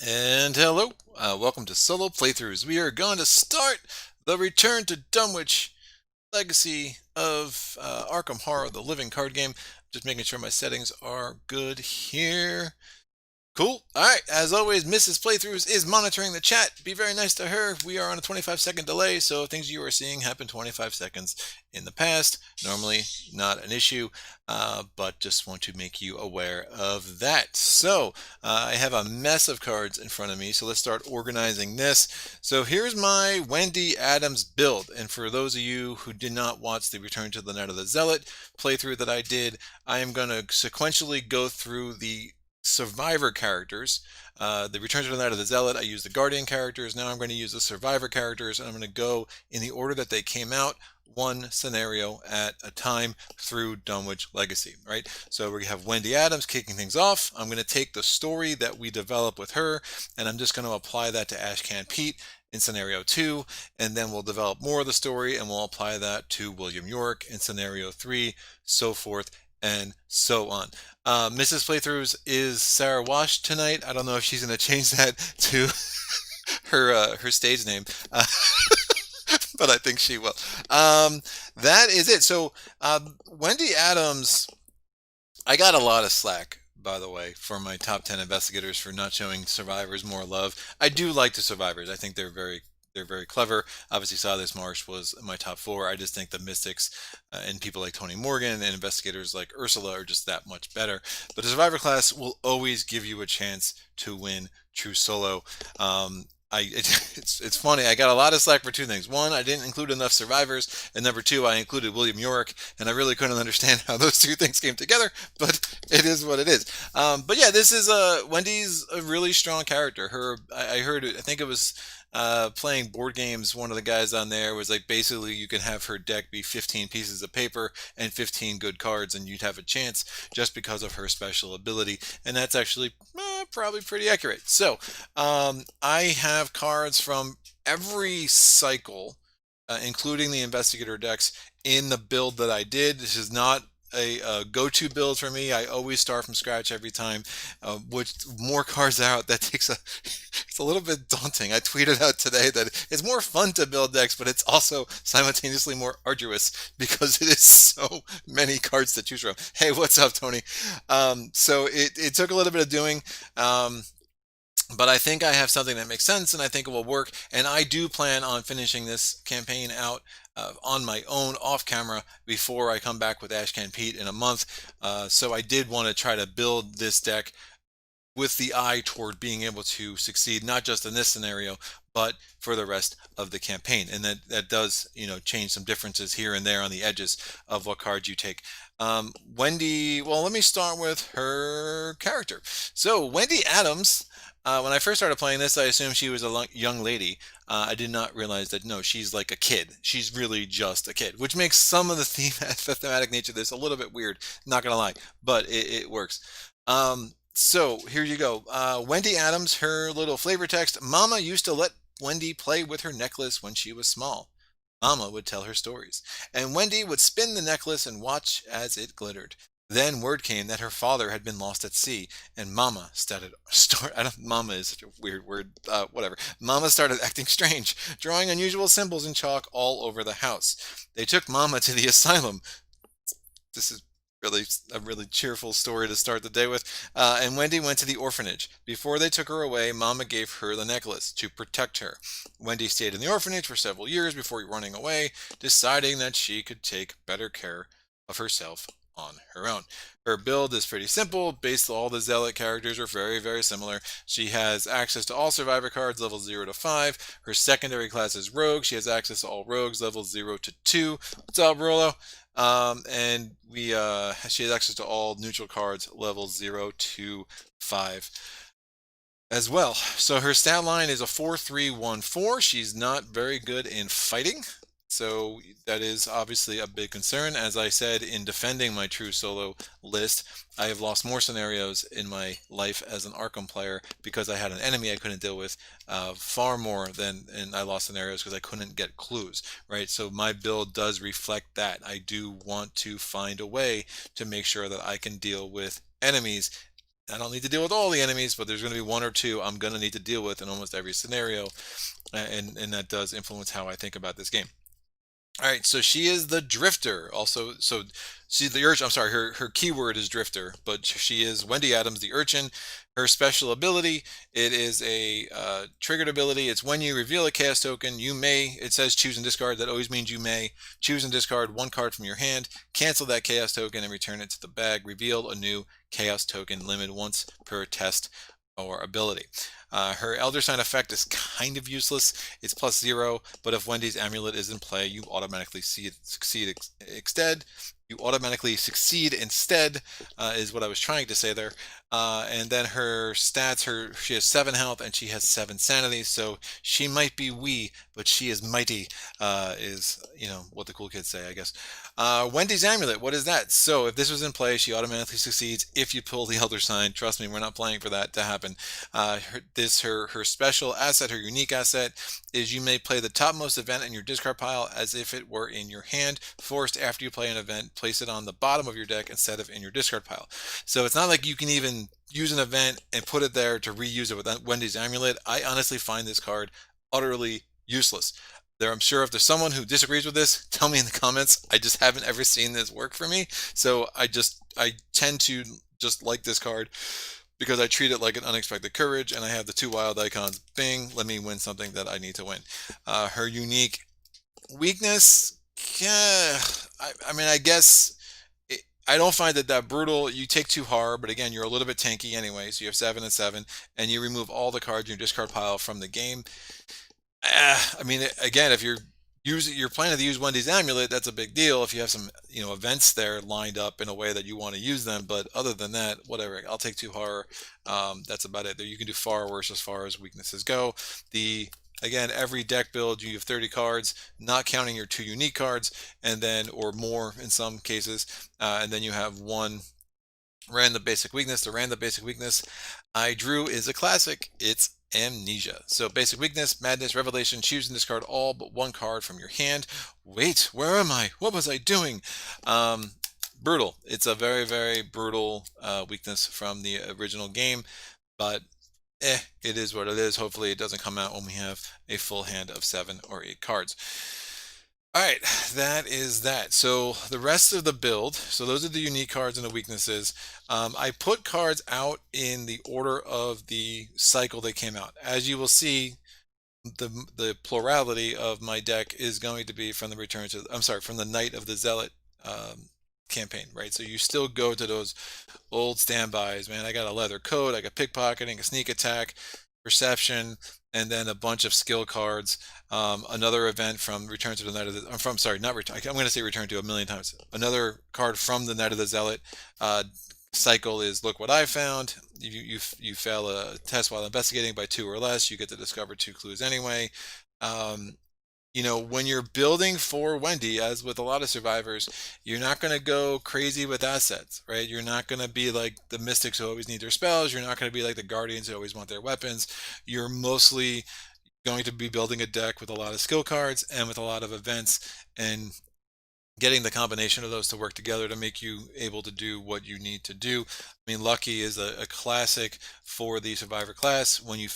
And hello, welcome to Solo Playthroughs. We are going to start the return to Dunwich Legacy of Arkham Horror, the living card game. Just making sure my settings are good here. Cool. All right. As always, Mrs. Playthroughs is monitoring the chat. Be very nice to her. We are on a 25-second delay, so things you are seeing happen 25 seconds in the past. Normally not an issue, but just want to make you aware of that. So I have a mess of cards in front of me, so let's start organizing this. So here's my Wendy Adams build. And for those of you who did not watch the Return to the Night of the Zealot playthrough that I did, I am going to sequentially go through the survivor characters. The Return to the Night of the Zealot, I used the Guardian characters. Now I'm going to use the survivor characters, and I'm going to go in the order that they came out, one scenario at a time through Dunwich Legacy, right? So we have Wendy Adams kicking things off. I'm going to take the story that we develop with her, and I'm just going to apply that to Ashcan Pete in scenario 2, and then we'll develop more of the story, and we'll apply that to William York in scenario 3, so forth and so on. Mrs. Playthroughs is Sarah Wash tonight. I don't know if she's going to change that to her stage name, but I think she will. That is it. So Wendy Adams, I got a lot of slack, by the way, for my top 10 investigators for not showing survivors more love. I do like the survivors. I think they're very clever. Obviously, Silas Marsh was in my top 4. I just think the Mystics and people like Tony Morgan and investigators like Ursula are just that much better. But the Survivor class will always give you a chance to win true solo. It's funny. I got a lot of slack for two things. One, I didn't include enough survivors, and number two, I included William York, and I really couldn't understand how those two things came together. But it is what it is. But yeah, this is Wendy's a really strong character. I heard it. I think it was playing board games. One of the guys on there was like, basically you can have her deck be 15 pieces of paper and 15 good cards, and you'd have a chance just because of her special ability. And that's actually probably pretty accurate. So I have cards from every cycle, including the investigator decks, in the build that I did. This is not a go-to build for me. I always start from scratch every time. Which more cards out, that takes it's a little bit daunting. I tweeted out today that it's more fun to build decks, but it's also simultaneously more arduous because it is so many cards to choose from. Hey, what's up, Tony? So it took a little bit of doing. But I think I have something that makes sense, and I think it will work. And I do plan on finishing this campaign out on my own off camera before I come back with Ashcan Pete in a month. So I did want to try to build this deck with the eye toward being able to succeed, not just in this scenario, but for the rest of the campaign. And that does, change some differences here and there on the edges of what cards you take. Wendy, well, let me start with her character. So Wendy Adams, when I first started playing this, I assumed she was a young lady. I did not realize that, no, she's like a kid. She's really just a kid, which makes some of the thematic nature of this a little bit weird, not gonna lie, but it works. So here you go. Wendy Adams, her little flavor text: Mama used to let Wendy play with her necklace when she was small. Mama would tell her stories, and Wendy would spin the necklace and watch as it glittered. Then word came that her father had been lost at sea, and Mama Mama is such a weird word. Whatever. Mama started acting strange, drawing unusual symbols in chalk all over the house. They took Mama to the asylum. This is really a really cheerful story to start the day with. And Wendy went to the orphanage. Before they took her away, Mama gave her the necklace to protect her. Wendy stayed in the orphanage for several years before running away, deciding that she could take better care of herself on her own. Her build is pretty simple. Based all the Zealot characters are very, very similar. She has access to all Survivor cards levels 0 to 5. Her secondary class is Rogue. She has access to all Rogues levels 0 to 2. What's up, Rolo? And she has access to all neutral cards levels 0 to 5 as well. So her stat line is a 4-3-1-4. She's not very good in fighting, so that is obviously a big concern. As I said in defending my true solo list, I have lost more scenarios in my life as an Arkham player because I had an enemy I couldn't deal with, far more than, and I lost scenarios because I couldn't get clues, right? So my build does reflect that. I do want to find a way to make sure that I can deal with enemies I don't need to deal with all the enemies, but there's going to be one or two I'm going to need to deal with in almost every scenario, and that does influence how I think about this game. All right, so she is the drifter. Also, so she's the urchin. I'm sorry, her keyword is drifter, but she is Wendy Adams, the urchin. Her special ability, it is a triggered ability. It's when you reveal a chaos token, you may. It says choose and discard. That always means you may choose and discard one card from your hand, cancel that chaos token, and return it to the bag. Reveal a new chaos token, limit once per test or ability. Her Elder Sign effect is kind of useless. It's +0, but if Wendy's amulet is in play, you automatically succeed instead. You automatically succeed instead, is what I was trying to say there. And then her stats, she has 7 health and she has 7 sanity, so she might be wee, but she is mighty, is, what the cool kids say, I guess. Wendy's amulet, what is that? So if this was in play, she automatically succeeds if you pull the Elder Sign. Trust me, we're not playing for that to happen. Her special asset, her unique asset, is you may play the topmost event in your discard pile as if it were in your hand. Forced after you play an event, place it on the bottom of your deck instead of in your discard pile. So it's not like you can even use an event and put it there to reuse it with Wendy's amulet. I honestly find this card utterly useless. I'm sure if there's someone who disagrees with this, tell me in the comments. I just haven't ever seen this work for me. So I tend to just like this card because I treat it like an unexpected courage, and I have the 2 wild icons. Bing, let me win something that I need to win. Her unique weakness, yeah, I mean, I guess I don't find it that brutal. You take 2 horror, but again, you're a little bit tanky anyway, so you have 7 and 7, and you remove all the cards in your discard pile from the game. I mean, again, if you're planning to use Wendy's amulet, that's a big deal. If you have some, events there lined up in a way that you want to use them, but other than that, whatever. I'll take 2 horror. That's about it. You can do far worse as far as weaknesses go. Again, every deck build, you have 30 cards, not counting your 2 unique cards, and then or more in some cases, and then you have 1 random basic weakness. The random basic weakness I drew is a classic. It's Amnesia. So basic weakness, madness, revelation, choose and discard all but 1 card from your hand. Wait, where am I? What was I doing? Brutal. It's a very, very brutal weakness from the original game, but it is what it is. Hopefully it doesn't come out when we have a full hand of 7 or 8 cards. All right, that is that. So the rest of the build, so those are the unique cards and the weaknesses. I put cards out in the order of the cycle they came out. As you will see, the plurality of my deck is going to be from the Knight of the Zealot campaign, right? So you still go to those old standbys, man. I got a leather coat, I got pickpocketing, a sneak attack, perception, and then a bunch of skill cards. Another event from Return to the Knight of the, I'm sorry, not Return, I'm going to say Return to a million times. Another card from the Knight of the Zealot cycle is Look What I Found. You fail a test while investigating by 2 or less, you get to discover 2 clues anyway. When you're building for Wendy, as with a lot of survivors, you're not going to go crazy with assets, right? You're not going to be like the mystics who always need their spells. You're not going to be like the guardians who always want their weapons. You're mostly going to be building a deck with a lot of skill cards and with a lot of events, and getting the combination of those to work together to make you able to do what you need to do. I mean, Lucky is a classic for the survivor class. When you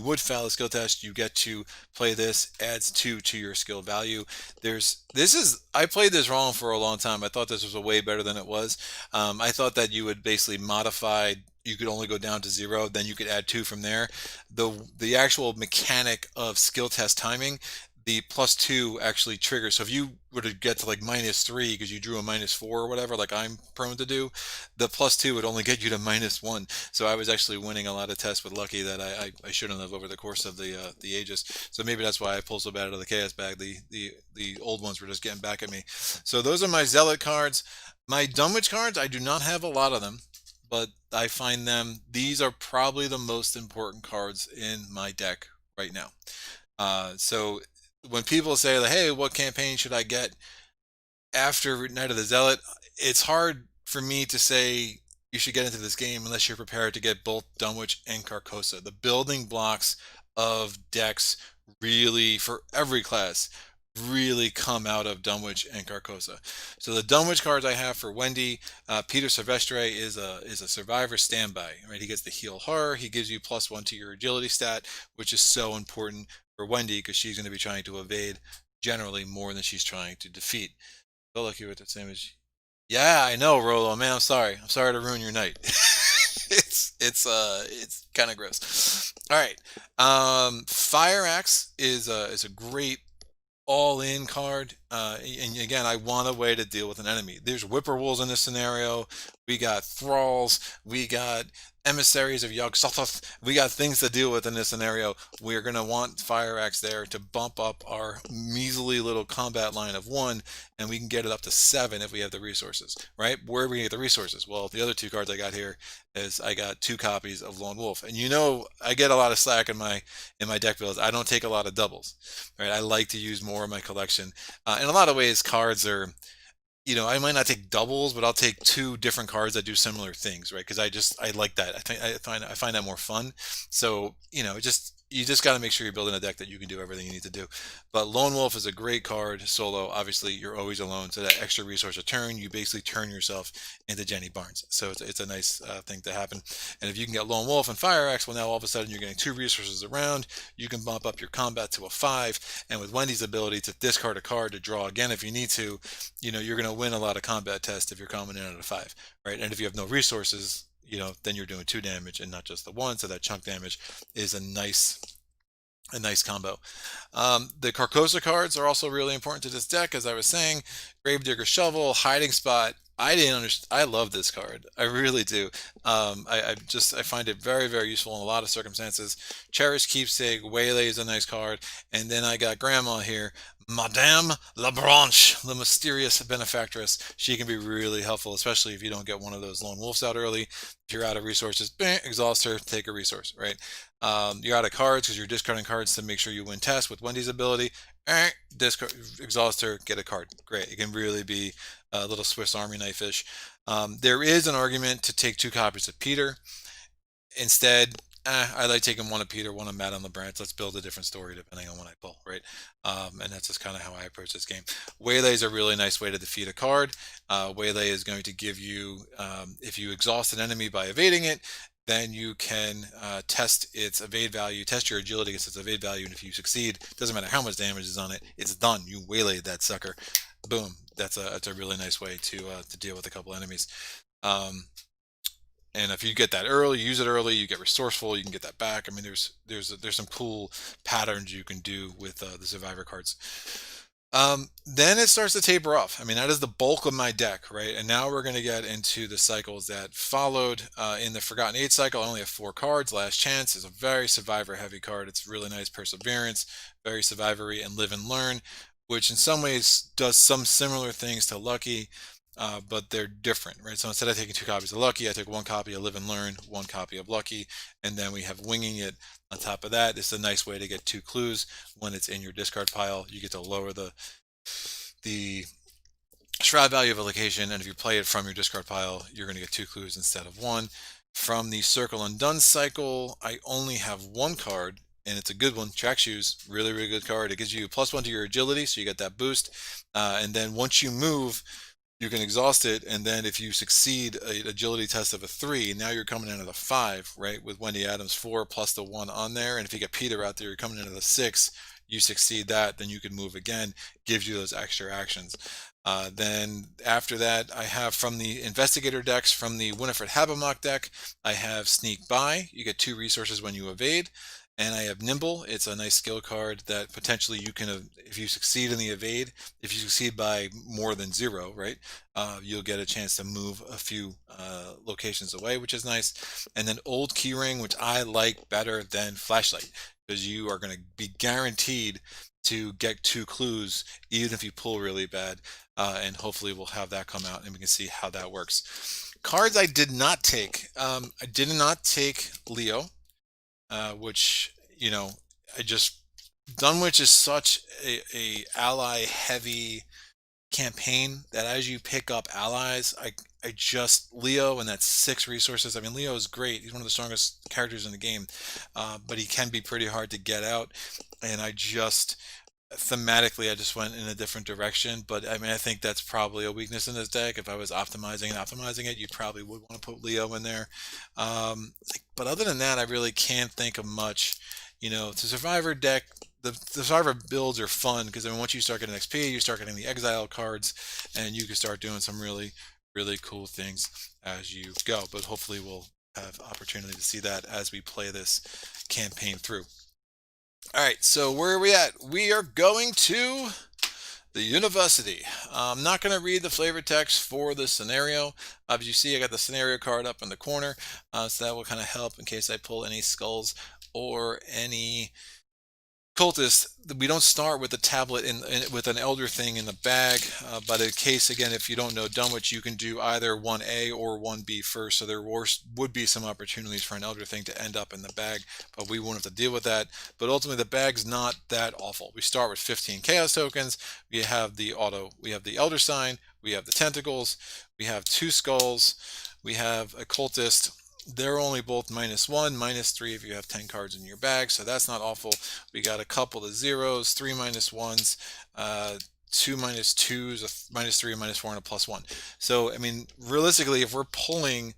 would fail a skill test, you get to play this, adds 2 to your skill value. I played this wrong for a long time. I thought this was a way better than it was. I thought that you would basically modify, you could only go down to 0, then you could add 2 from there. The actual mechanic of skill test timing, the +2 actually triggers. So if you were to get to like -3 because you drew a -4 or whatever, like I'm prone to do, the +2 would only get you to -1. So I was actually winning a lot of tests with Lucky that I shouldn't have over the course of the ages. So maybe that's why I pulled so bad out of the chaos bag. The old ones were just getting back at me. So those are my Zealot cards. My Dunwich cards, I do not have a lot of them, but I find these are probably the most important cards in my deck right now. So when people say, like, hey, what campaign should I get after Knight of the Zealot, it's hard for me to say you should get into this game unless you're prepared to get both Dunwich and Carcosa. The building blocks of decks really, for every class, really come out of Dunwich and Carcosa. So the Dunwich cards I have for Wendy, Peter Silvestre is a survivor standby. Right, he gets the heal horror. He gives you +1 to your agility stat, which is so important for Wendy because she's going to be trying to evade generally more than she's trying to defeat. So lucky with the same as. Yeah, I know, Rolo. Man, I'm sorry. I'm sorry to ruin your night. It's kind of gross. All right. Fire Axe is a great all-in card. And again, I want a way to deal with an enemy. There's whippoorwills in this scenario. We got thralls. We got emissaries of Yog-Sothoth. We got things to deal with in this scenario. We're going to want Fire Axe there to bump up our measly little combat line of 1, and we can get it up to 7 if we have the resources, right? Where are we going to get the resources? Well, the other 2 cards I got here is I got 2 copies of Lone Wolf. And I get a lot of slack in my deck builds. I don't take a lot of doubles, right? I like to use more of my collection. In a lot of ways, cards are, I might not take doubles, but I'll take 2 different cards that do similar things, right? Because I like that. I find that more fun. So you just got to make sure you're building a deck that you can do everything you need to do. But Lone Wolf is a great card solo. Obviously, you're always alone, so that extra resource a turn, you basically turn yourself into Jenny Barnes. So it's a nice thing to happen. And if you can get Lone Wolf and Fire Axe, well, now all of a sudden you're getting 2 resources around. You can bump up your combat to a 5, and with Wendy's ability to discard a card to draw again if you need to, you're going to win a lot of combat tests if you're coming in at a 5, right? And if you have no resources, then you're doing 2 damage and not just the 1. So that chunk damage is a nice combo. The Carcosa cards are also really important to this deck, as I was saying. Gravedigger Shovel, Hiding Spot. I didn't understand. I love this card. I really do. I find it very, very useful in a lot of circumstances. Cherished Keepsake, Waylay is a nice card, and then I got Grandma here, Madame Labranche, the mysterious benefactress. She can be really helpful, especially if you don't get one of those lone wolves out early. If you're out of resources, exhaust her, take a resource, right? You're out of cards because you're discarding cards to make sure you win tests with Wendy's ability. Discard, exhaust her, get a card. Great. It can really be a little Swiss Army knife-ish. There is an argument to take 2 copies of Peter. Instead, I like taking 1 of Peter, 1 of Matt on the branch. Let's build a different story depending on what I pull, right? And that's just kind of how I approach this game. Waylay is a really nice way to defeat a card. Waylay is going to give you, if you exhaust an enemy by evading it, then you can test its evade value, test your agility against its evade value, and if you succeed, doesn't matter how much damage is on it, it's done. You waylaid that sucker. Boom. That's a really nice way to deal with a couple enemies. And if you get that early, use it early, you get resourceful, you can get that back. I mean, there's some cool patterns you can do with the survivor cards. Then it starts to taper off. I mean, that is the bulk of my deck, right? And now we're going to get into the cycles that followed. In the Forgotten Age cycle, I only have 4 cards. Last Chance is a very survivor-heavy card. It's really nice. Perseverance, very survivory, and Live and Learn, which in some ways does some similar things to Lucky, but they're different, right? So instead of taking 2 copies of Lucky, I took 1 copy of Live and Learn, 1 copy of Lucky, and then we have Winging It on top of that. It's a nice way to get 2 clues when it's in your discard pile. You get to lower the shroud value of a location, and if you play it from your discard pile, you're going to get 2 clues instead of 1. From the Circle Undone cycle, I only have 1 card, and it's a good one. Track Shoes, really, really good card. It gives you +1 to your agility, so you get that boost. And then once you move, you can exhaust it, and then if you succeed an agility test of a 3, now you're coming in at a 5, right? With Wendy Adams 4 plus the 1 on there, and if you get Peter out there, you're coming in at a 6. You succeed that, then you can move again. Gives you those extra actions. Then after that, I have from the Investigator decks, from the Winifred Habermock deck, I have Sneak By. You get 2 resources when you evade. And I have Nimble. It's a nice skill card that potentially you can, if you succeed in the evade, if you succeed by more than 0, right, you'll get a chance to move a few locations away, which is nice. And then Old Keyring, which I like better than Flashlight, because you are going to be guaranteed to get 2 clues, even if you pull really bad. And hopefully we'll have that come out and we can see how that works. Cards I did not take. I did not take Leo. Which, Dunwich is such a ally heavy campaign that as you pick up allies, I just, Leo and that's 6 resources. I mean, Leo is great. He's one of the strongest characters in the game, but he can be pretty hard to get out. And thematically I just went in a different direction, but I mean I think that's probably a weakness in this deck. If I was optimizing it, you probably would want to put Leo in there. But other than that, I really can't think of much. The Survivor deck, the Survivor builds are fun because I mean once you start getting XP, you start getting the exile cards, and you can start doing some really cool things as you go. But hopefully we'll have opportunity to see that as we play this campaign through. All right, so where are we at? We are going to the university. I'm not going to read the flavor text for this scenario. As you see, I got the scenario card up in the corner, so that will kind of help in case I pull any skulls or any cultists. We don't start with the tablet with an elder thing in the bag, but in case again, if you don't know Dunwich, you can do either 1A or 1B first, so there would be some opportunities for an elder thing to end up in the bag, but we won't have to deal with that. But ultimately the bag's not that awful. We start with 15 chaos tokens, we have the elder sign, we have the tentacles, we have 2 skulls, we have a cultist. They're only both -1, -3 if you have 10 cards in your bag, so that's not awful. We got a couple of zeros, 3 -1s, 2 -2s, a -3, a -4, and a +1. So, I mean, realistically, if we're pulling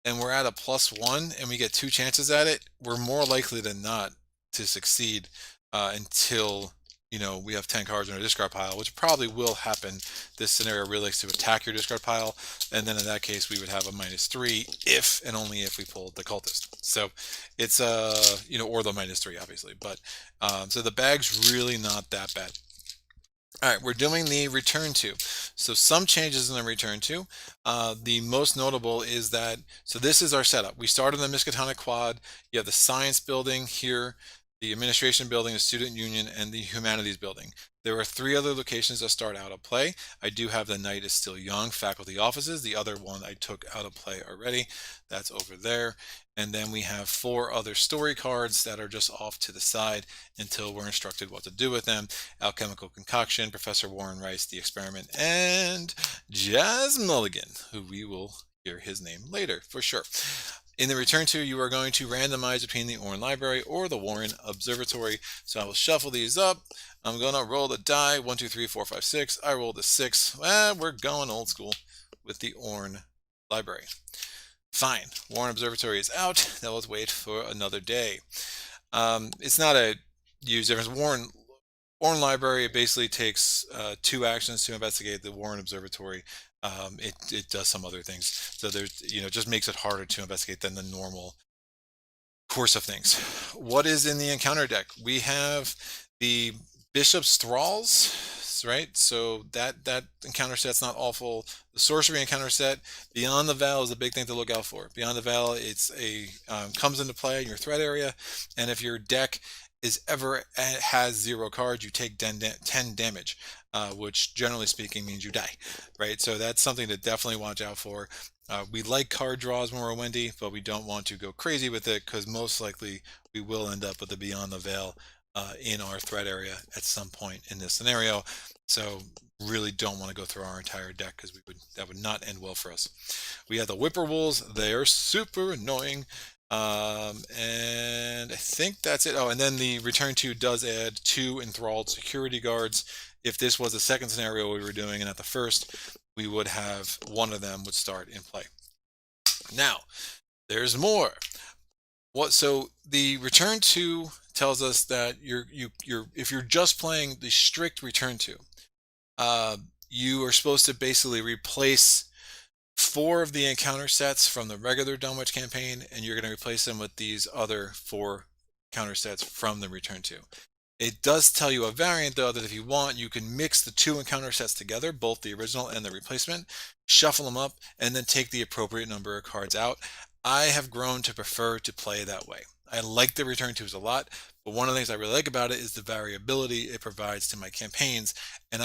and we're at a +1 and we get 2 chances at it, we're more likely than not to succeed until we have 10 cards in our discard pile, which probably will happen. This scenario really likes to attack your discard pile, and then in that case we would have a -3 if and only if we pulled the cultist. So it's or the -3 obviously, but so the bag's really not that bad. All right, we're doing the return to. So some changes in the return to. The most notable is that, so this is our setup. We start in the Miskatonic quad. You have the science building here, the administration building, the student union, and the humanities building. There are 3 other locations that start out of play. I do have the Night is Still Young faculty offices. The other one I took out of play already. That's over there. And then we have 4 other story cards that are just off to the side until we're instructed what to do with them. Alchemical Concoction, Professor Warren Rice, The Experiment, and Jazz Mulligan, who we will hear his name later for sure. In the return to, you are going to randomize between the Warren Library or the Warren Observatory. So I will shuffle these up. I'm going to roll the die. 1, 2, 3, 4, 5, 6. I rolled a 6. We're going old school with the Warren Library. Fine. Warren Observatory is out. Now let's wait for another day. It's not a huge difference. Warren Library basically takes 2 actions to investigate. The Warren Observatory, it does some other things. So there's, just makes it harder to investigate than the normal course of things. What is in the encounter deck? We have the Bishop's Thralls, right? So that encounter set's not awful. The sorcery encounter set, Beyond the Veil, is a big thing to look out for. Beyond the Veil, it's comes into play in your threat area, and if your deck has 0 cards, you take 10 damage, which generally speaking means you die, right? So that's something to definitely watch out for. We like card draws when we're Wendy, but we don't want to go crazy with it because most likely we will end up with the Beyond the Veil in our threat area at some point in this scenario. So really don't want to go through our entire deck because that would not end well for us. We have the Whippoorwills. They are super annoying. And I think that's it. Oh, and then the return to does add 2 enthralled security guards. If this was the second scenario we were doing and at the first, we would have one of them would start in play. Now, there's more. So the return to tells us that if you're just playing the strict return to, you are supposed to basically replace 4 of the encounter sets from the regular Dunwich campaign, and you're going to replace them with these other 4 counter sets from the return to. It does tell you a variant though that if you want, you can mix the 2 encounter sets together, both the original and the replacement, shuffle them up, and then take the appropriate number of cards out. I have grown to prefer to play that way. I like the return twos a lot, but one of the things I really like about it is the variability it provides to my campaigns. And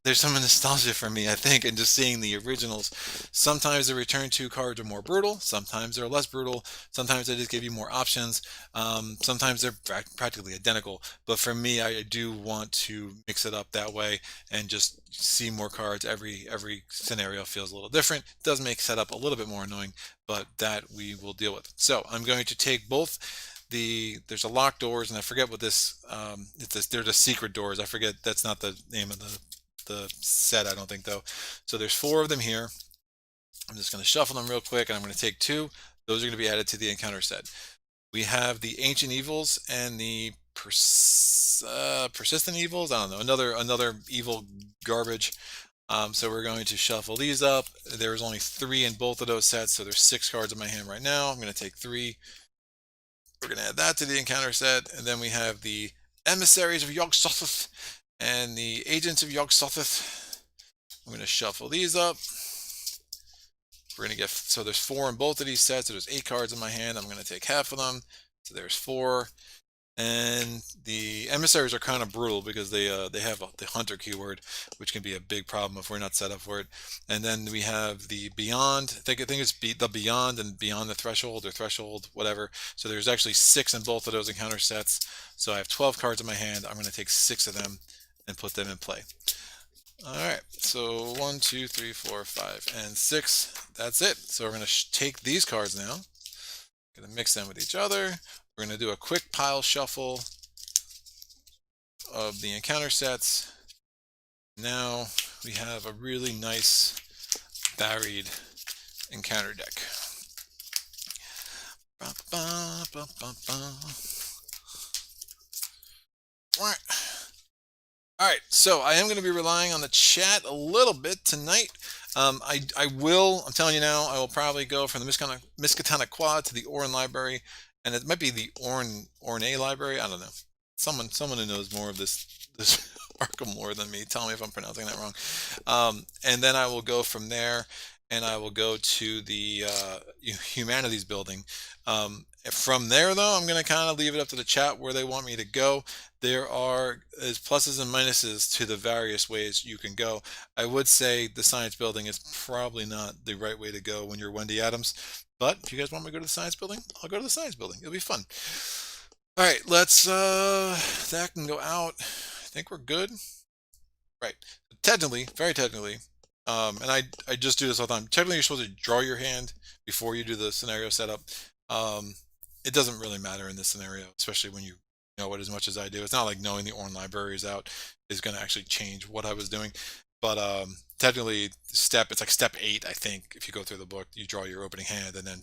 there's some nostalgia for me, I think, in just seeing the originals. Sometimes the return to cards are more brutal. Sometimes they're less brutal. Sometimes they just give you more options. Sometimes they're practically identical. But for me, I do want to mix it up that way and just see more cards. Every scenario feels a little different. It does make setup a little bit more annoying, but that we will deal with. So I'm going to take both there's a locked doors, and I forget what this they're the secret doors. I forget, that's not the name of the set, I don't think, though. So there's 4 of them here. I'm just going to shuffle them real quick, and I'm going to take 2. Those are going to be added to the encounter set. We have the ancient evils and the persistent evils. I don't know, another evil garbage. So we're going to shuffle these up. There's only 3 in both of those sets, so there's 6 cards in my hand right now. I'm going to take 3. We're going to add that to the encounter set, and then we have the emissaries of Yog-Sothoth and the agents of Yog-Sothoth. I'm going to shuffle these up. We're going to get, so there's 4 in both of these sets, so there's 8 cards in my hand. I'm going to take half of them, so there's 4. And the emissaries are kind of brutal because they have the hunter keyword, which can be a big problem if we're not set up for it. And then we have the beyond. I think it's the beyond and beyond the threshold, or threshold, whatever. So there's actually 6 in both of those encounter sets. So I have 12 cards in my hand. I'm going to take 6 of them and put them in play. All right, so 1, 2, 3, 4, 5, and 6. That's it. So we're going to take these cards now. Going to mix them with each other. We're going to do a quick pile shuffle of the encounter sets. Now we have a really nice varied encounter deck. All right, so I am going to be relying on the chat a little bit tonight. I'm telling you now, I will probably go from the Miskatonic Quad to the Orin Library, and it might be the Orne Library. I don't know. Someone who knows more of this Arkham lore than me, tell me if I'm pronouncing that wrong. And then I will go from there, and I will go to the Humanities building. From there, though, I'm going to kind of leave it up to the chat where they want me to go. There are pluses and minuses to the various ways you can go. I would say the science building is probably not the right way to go when you're Wendy Adams. But if you guys want me to go to the science building, I'll go to the science building. It'll be fun. All right, that can go out. I think we're good. Right. Technically, very technically, and I just do this all the time. Technically, you're supposed to draw your hand before you do the scenario setup. It doesn't really matter in this scenario, especially when you know it as much as I do. It's not like knowing the Orn library is out is going to actually change what I was doing. But technically, it's like step 8, I think. If you go through the book, you draw your opening hand, and then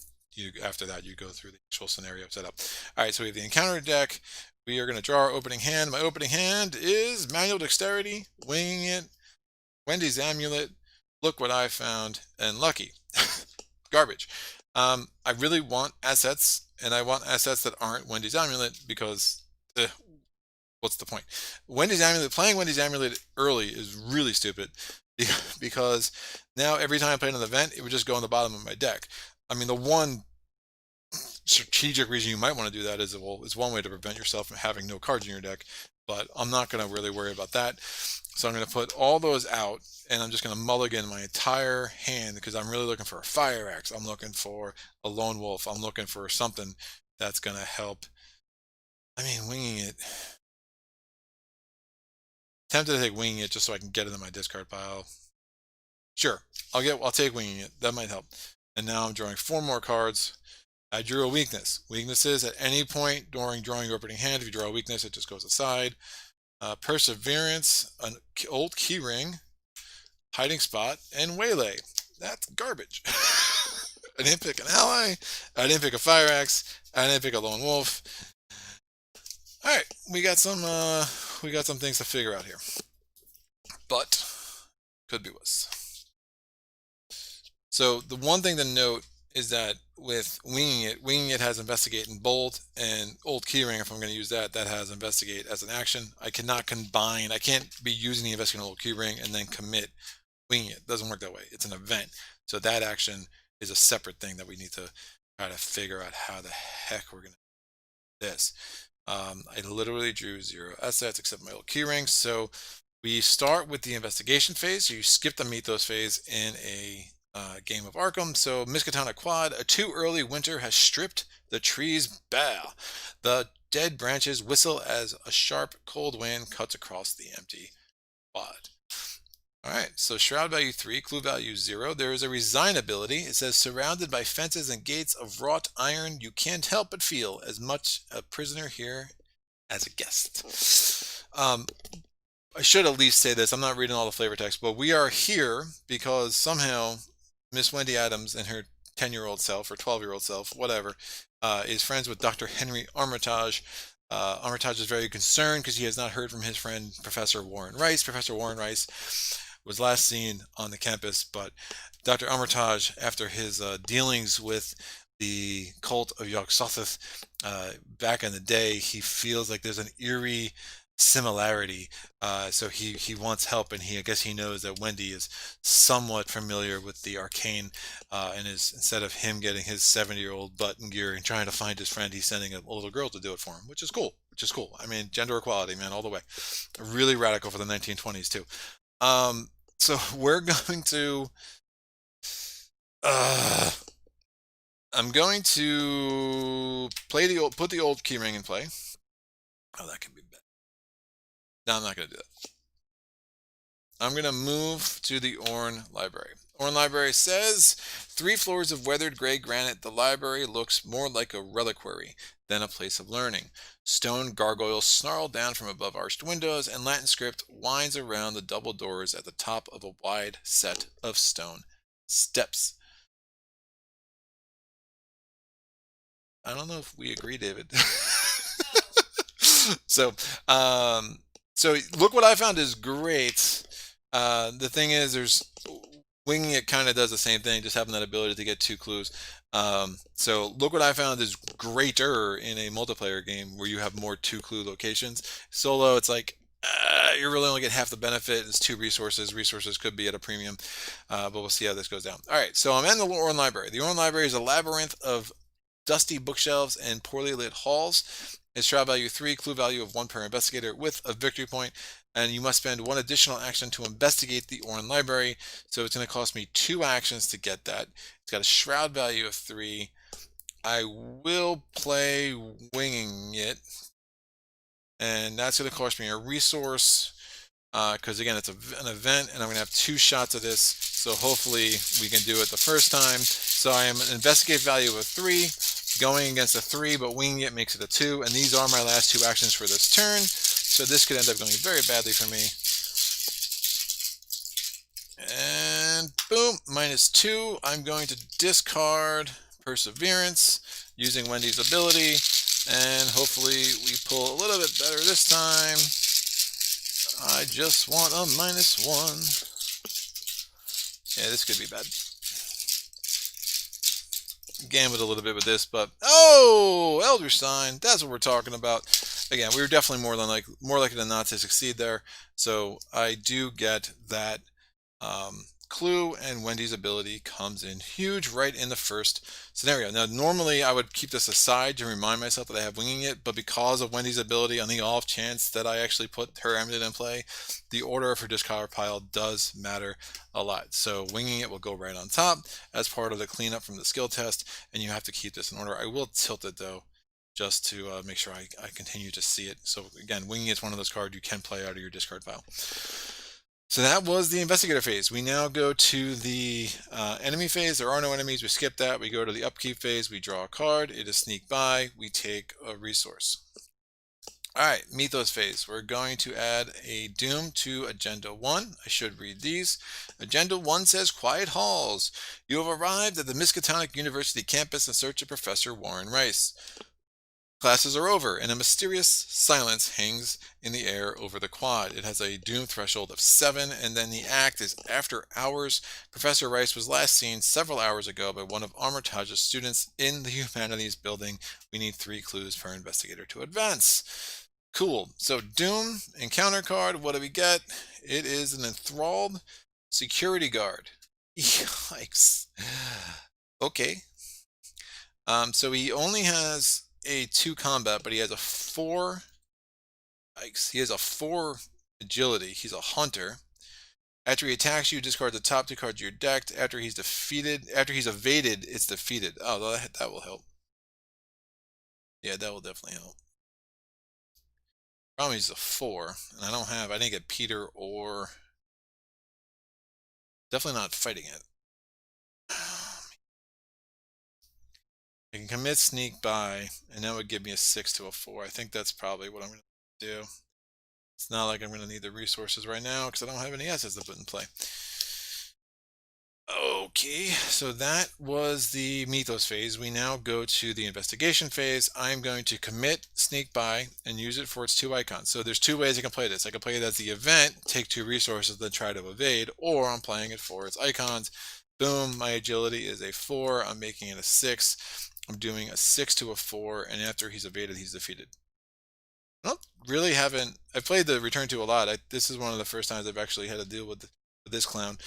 after that, you go through the actual scenario setup. All right, so we have the encounter deck. We are going to draw our opening hand. My opening hand is Manual Dexterity, Winging It, Wendy's Amulet, Look What I Found, and Lucky. Garbage. I really want assets, and I want assets that aren't Wendy's Amulet because what's the point? Playing Wendy's Amulet early is really stupid because now every time I play an event, it would just go on the bottom of my deck. I mean, the one strategic reason you might want to do that is, well, it's one way to prevent yourself from having no cards in your deck, but I'm not going to really worry about that. So I'm going to put all those out, and I'm just going to mulligan my entire hand because I'm really looking for a fire axe. I'm looking for a lone wolf. I'm looking for something that's going to help. I mean, winging it. Tempted to take winging it just so I can get it in my discard pile. Sure, I'll take winging it. That might help. And now I'm drawing 4 more cards. I drew a weakness. Weaknesses at any point during drawing your opening hand. If you draw a weakness, it just goes aside. Perseverance, an old key ring, hiding spot, and waylay. That's garbage. I didn't pick an ally. I didn't pick a fire axe. I didn't pick a lone wolf. All right, we got some things to figure out here, but could be worse. So the one thing to note is that with winging it has investigate and bold, and old keyring, if I'm going to use that has investigate as an action. I cannot combine. I can't be using the investigate old keyring and then commit winging it. Doesn't work that way. It's an event, so that action is a separate thing that we need to try to figure out how the heck we're going to do this. I literally drew 0 assets except my old keyring. So we start with the investigation phase. You skip the Mythos phase in a game of Arkham. So Miskatonic Quad, a too early winter has stripped the trees bare. The dead branches whistle as a sharp cold wind cuts across the empty quad. All right, so shroud value 3, clue value 0. There is a resign ability. It says, surrounded by fences and gates of wrought iron, you can't help but feel as much a prisoner here as a guest. I should at least say this. I'm not reading all the flavor text, but we are here because somehow Miss Wendy Adams and her 10-year-old self or 12-year-old self, whatever, is friends with Dr. Henry Armitage. Armitage is very concerned because he has not heard from his friend Professor Warren Rice. Professor Warren Rice was last seen on the campus, but Dr. Armitage, after his dealings with the cult of Yog-Sothoth back in the day, he feels like there's an eerie similarity. So he wants help, and I guess he knows that Wendy is somewhat familiar with the arcane, and is, instead of him getting his 70-year-old butt in gear and trying to find his friend, he's sending a little girl to do it for him, which is cool. Which is cool. I mean, gender equality, man, all the way. Really radical for the 1920s too. So we're going to. I'm going to put the old keyring in play. Oh, that can be bad. No, I'm not going to do that. I'm going to move to the Orne Library. Orne Library says, 3 floors of weathered gray granite. The library looks more like a reliquary than a place of learning. Stone gargoyles snarl down from above arched windows, and Latin script winds around the double doors at the top of a wide set of stone steps. I don't know if we agree, David. So, so look what I found is great. The thing is, winging it kind of does the same thing, just having that ability to get 2 clues. So look what I found is greater in a multiplayer game where you have more 2 clue locations. Solo, it's like you really only get half the benefit. It's 2 resources. Resources could be at a premium, but we'll see how this goes down. All right, so I'm in the Orne Library. The Orne Library is a labyrinth of dusty bookshelves and poorly lit halls. Its shroud value 3, clue value of 1 per investigator with a victory point, and you must spend 1 additional action to investigate the Orne Library. So it's going to cost me 2 actions to get that. It's got a shroud value of 3. I will play winging it, and that's going to cost me a resource, because again, it's an event, and I'm going to have 2 shots of this. So hopefully we can do it the first time. So I am an investigate value of 3. Going against a 3, but winging it makes it a 2, and these are my last 2 actions for this turn, so this could end up going very badly for me. And boom, -2. I'm going to discard Perseverance using Wendy's ability, and hopefully we pull a little bit better this time. I just want a -1. Yeah, this could be bad. Gambit a little bit with this, but oh, Elder Sign, that's what we're talking about. Again, we were definitely more likely than not to succeed there. So I do get that clue, and Wendy's ability comes in huge right in the first scenario. Now, normally I would keep this aside to remind myself that I have winging it, but because of Wendy's ability, on the off chance that I actually put her amulet in play, the order of her discard pile does matter a lot. So winging it will go right on top as part of the cleanup from the skill test, and you have to keep this in order. I will tilt it though, just to make sure I continue to see it. So again, winging is one of those cards you can play out of your discard pile. So that was the investigator phase. We now go to the enemy phase. There are no enemies. We skip that. We go to the upkeep phase. We draw a card. It is sneak by. We take a resource. All right, Mythos phase. We're going to add a Doom to Agenda 1. I should read these. Agenda 1 says, Quiet Halls. You have arrived at the Miskatonic University campus in search of Professor Warren Rice. Classes are over, and a mysterious silence hangs in the air over the quad. It has a doom threshold of 7, and then the act is after hours. Professor Rice was last seen several hours ago by one of Armitage's students in the humanities building. We need 3 clues per investigator to advance. Cool. So Doom, encounter card, what do we get? It is an enthralled security guard. Yikes. Okay. So he only has a 2 combat, but he has a 4. Yikes. He has a 4 agility. He's a hunter. After he attacks you, discard the top 2 cards of your deck. After he's evaded, it's defeated. Oh, that will help. Yeah, that will definitely help. Problem is a 4, and I didn't get Peter or Definitely not fighting it. I can commit sneak by, and that would give me a 6 to a 4. I think that's probably what I'm going to do. It's not like I'm going to need the resources right now because I don't have any assets to put in play. Okay, so that was the Mythos phase. We now go to the investigation phase. I'm going to commit sneak by and use it for its 2 icons. So there's 2 ways I can play this. I can play it as the event, take 2 resources, then try to evade, or I'm playing it for its icons. Boom, my agility is a 4. I'm making it a 6. I'm doing a 6 to a 4, and after he's evaded, he's defeated. I don't really haven't. I've played the Return to a lot. This is one of the first times I've actually had to deal with this clown,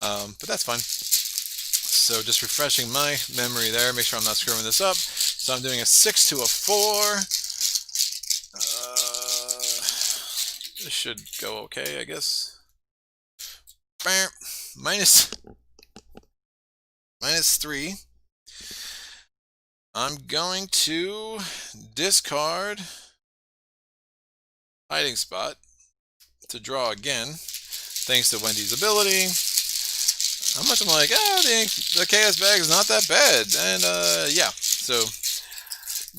but that's fun. So just refreshing my memory there, make sure I'm not screwing this up. So I'm doing a 6 to a 4. This should go okay, I guess. Minus 3. I'm going to discard hiding spot to draw again, thanks to Wendy's ability. How much I'm like, the chaos bag is not that bad. And yeah, so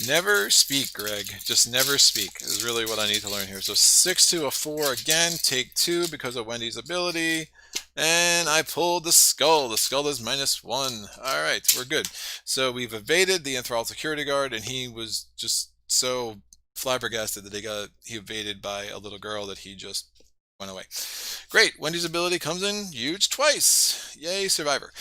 never speak, Greg. Just never speak is really what I need to learn here. So 6 to a 4 again, take 2 because of Wendy's ability. And I pulled the skull. The skull is -1. All right, we're good. So we've evaded the enthralled security guard, and he was just so flabbergasted that he evaded by a little girl that he just went away. Great. Wendy's ability comes in huge twice. Yay, survivor.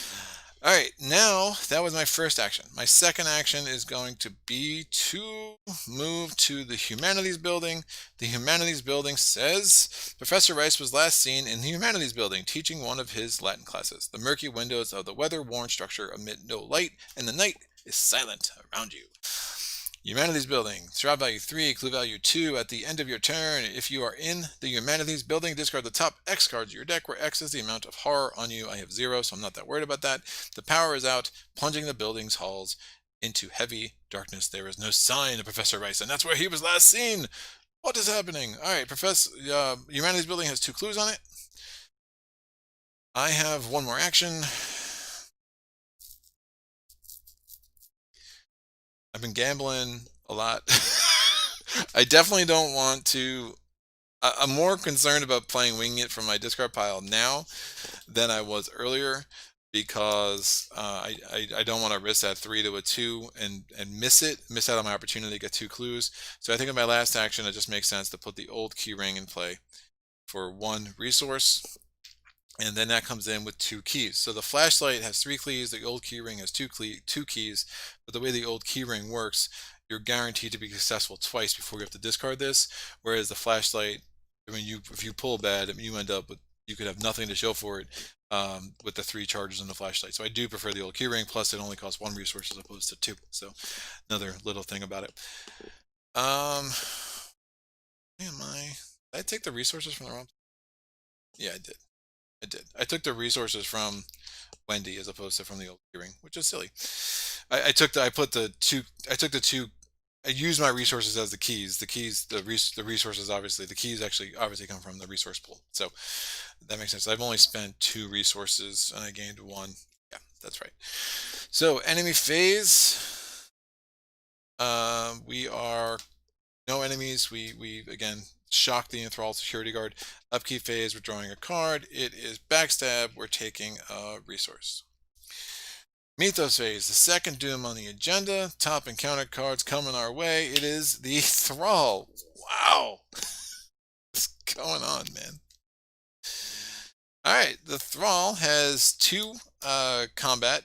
All right, now that was my first action. My second action is going to be to move to the Humanities Building. The Humanities Building says Professor Rice was last seen in the Humanities Building teaching one of his Latin classes. The murky windows of the weather-worn structure emit no light, and the night is silent around you. Humanities Building, survival value 3, clue value 2. At the end of your turn, if you are in the Humanities Building, discard the top X cards of your deck, where X is the amount of horror on you. I have 0, so I'm not that worried about that. The power is out, plunging the building's halls into heavy darkness. There is no sign of Professor Rice, and that's where he was last seen. What is happening? All right, Humanities Building has 2 clues on it. I have 1 more action. I've been gambling a lot. I definitely don't want to. I'm more concerned about playing Winging It from my discard pile now than I was earlier, because I don't want to risk that 3 to a 2 and miss out on my opportunity to get 2 clues. So I think in my last action, it just makes sense to put the old key ring in play for 1 resource. And then that comes in with 2 keys. So the flashlight has 3 keys, the old keyring has 2 keys, but the way the old keyring works, you're guaranteed to be successful twice before you have to discard this, whereas the flashlight, if you pull bad, you end up with, you could have nothing to show for it with the 3 charges in the flashlight. So I do prefer the old keyring, plus it only costs 1 resource as opposed to 2. So another little thing about it. Did I take the resources from the wrong? Yeah, I did. I took the resources from Wendy as opposed to from the old keyring, which is silly. I used my resources as the keys. The resources, obviously, the keys obviously come from the resource pool. So that makes sense. I've only spent 2 resources and I gained 1. Yeah, that's right. So enemy phase. We are no enemies. We again shock the enthralled security guard. Upkeep phase, we're drawing a card. It is backstab. We're taking a resource. Mythos phase, the second doom on the agenda. Top and counter cards coming our way. It is the Thrall. Wow. What's going on, man? All right, the Thrall has 2 combat.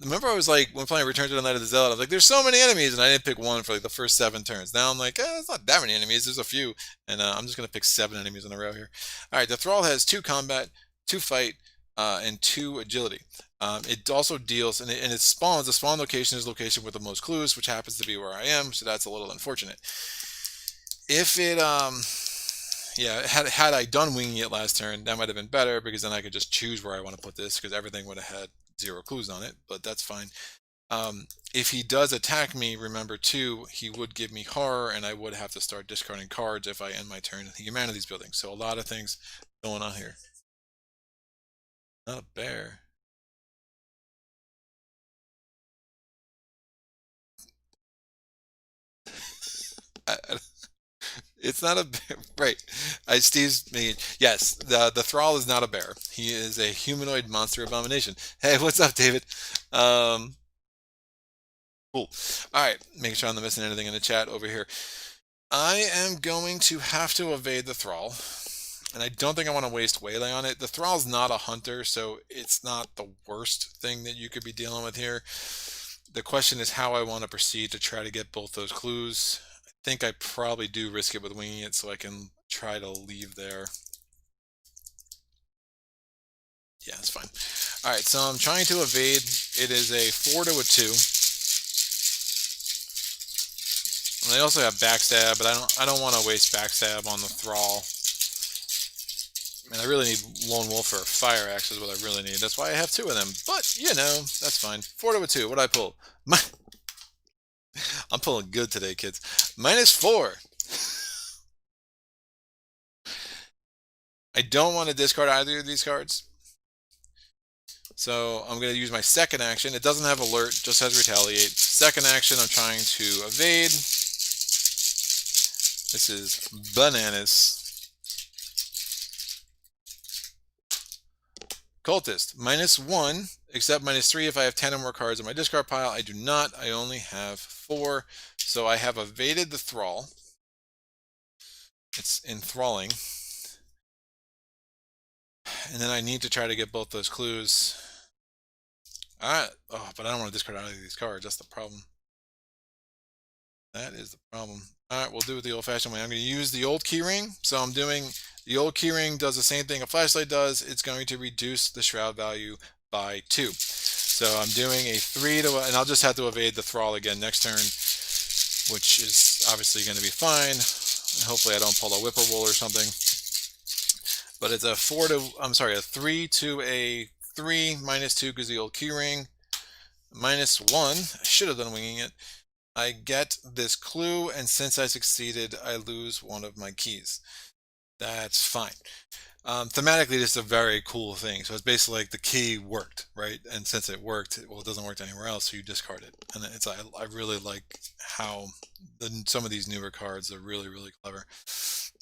Remember, I was like, when playing Return to the Night of the Zealot, I was like, there's so many enemies, and I didn't pick 1 for like the first 7 turns. Now I'm like, it's not that many enemies, there's a few, and I'm just gonna pick 7 enemies in a row here. All right, the Thrall has 2 combat, 2 fight, and 2 agility. It also deals, and it spawns. The spawn location is location with the most clues, which happens to be where I am, so that's a little unfortunate. If it yeah, had I done Winging It last turn, that might have been better, because then I could just choose where I want to put this, because everything would have had 0 clues on it, but that's fine. If he does attack me, remember too, he would give me horror, and I would have to start discarding cards if I end my turn in the Humanities Building. So a lot of things going on here. Not a bear. It's not a bear. Right. Steve's making. Yes, the thrall is not a bear. He is a humanoid monster abomination. Hey, what's up, David? Um, cool. All right, making sure I'm not missing anything in the chat over here. I am going to have to evade the thrall, and I don't think I want to waste waylay on it. The thrall's not a hunter, so it's not the worst thing that you could be dealing with here. The question is how I want to proceed to try to get both those clues. I think I probably do risk it with winging it so I can try to leave there. Yeah, it's fine. All right, so I'm trying to evade. It is a 4 to a 2. And they also have backstab, but I don't want to waste backstab on the thrall. And I really need lone wolf or fire axe is what I really need. That's why I have 2 of them. But you know, that's fine. 4 to a 2. What do I pull? I'm pulling good today, kids. -4. I don't want to discard either of these cards. So I'm going to use my second action. It doesn't have alert, just has retaliate. Second action, I'm trying to evade. This is bananas. Cultist, -1, except -3 if I have 10 or more cards in my discard pile. I do not. I only have 4. So I have evaded the thrall. It's enthralling. And then I need to try to get both those clues. Alright. Oh, but I don't want to discard either of these cards. That's the problem. That is the problem. Alright, we'll do it the old-fashioned way. I'm going to use the old keyring. So I'm doing... The old keyring does the same thing a flashlight does. It's going to reduce the shroud value by 2. So I'm doing a 3 to... And I'll just have to evade the thrall again next turn, which is obviously going to be fine. Hopefully I don't pull a whippoorwill or something. But it's a 3 to a 3, -2 because the old keyring. -1, I should have done winging it. I get this clue, and since I succeeded, I lose one of my keys. That's fine. Thematically, this is a very cool thing. So it's basically like the key worked, right? And since it worked, well, it doesn't work anywhere else, so you discard it. And I really like how some of these newer cards are really, really clever.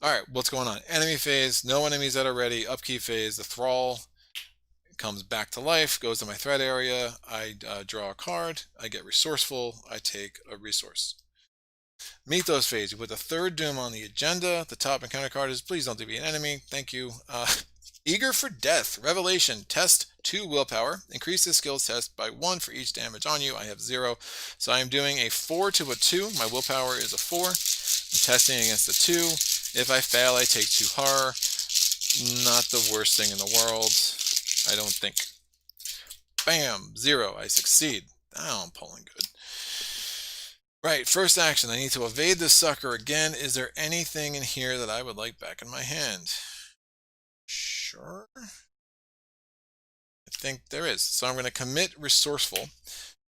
All right, what's going on? Enemy phase, no enemies that are ready. Upkeep phase, the thrall comes back to life, goes to my threat area. I draw a card. I get resourceful. I take a resource. Mythos phase. You put the third doom on the agenda. The top encounter card is please don't be an enemy. Thank you. Eager for Death. Revelation. Test 2 willpower. Increase the skills test by 1 for each damage on you. I have 0. So I am doing a 4 to a 2. My willpower is a 4. I'm testing against a 2. If I fail, I take 2 horror. Not the worst thing in the world, I don't think. Bam! 0. I succeed. Now I'm pulling good. Right, first action. I need to evade this sucker again. Is there anything in here that I would like back in my hand? Sure. I think there is. So I'm going to commit Resourceful.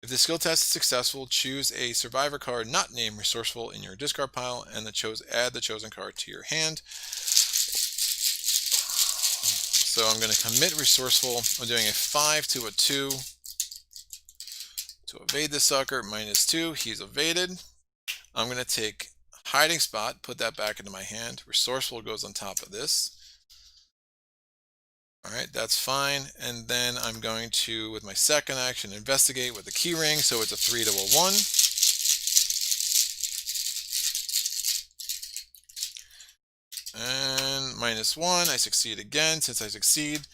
If the skill test is successful, choose a survivor card not named Resourceful in your discard pile and add the chosen card to your hand. So I'm going to commit Resourceful. I'm doing a 5 to a 2 to evade the sucker. -2. He's evaded. I'm going to take Hiding Spot, put that back into my hand. Resourceful goes on top of this. All right, that's fine. And then I'm going to, with my second action, investigate with the keyring. So it's a 3 to a 1. And -1, I succeed again. Since I succeed,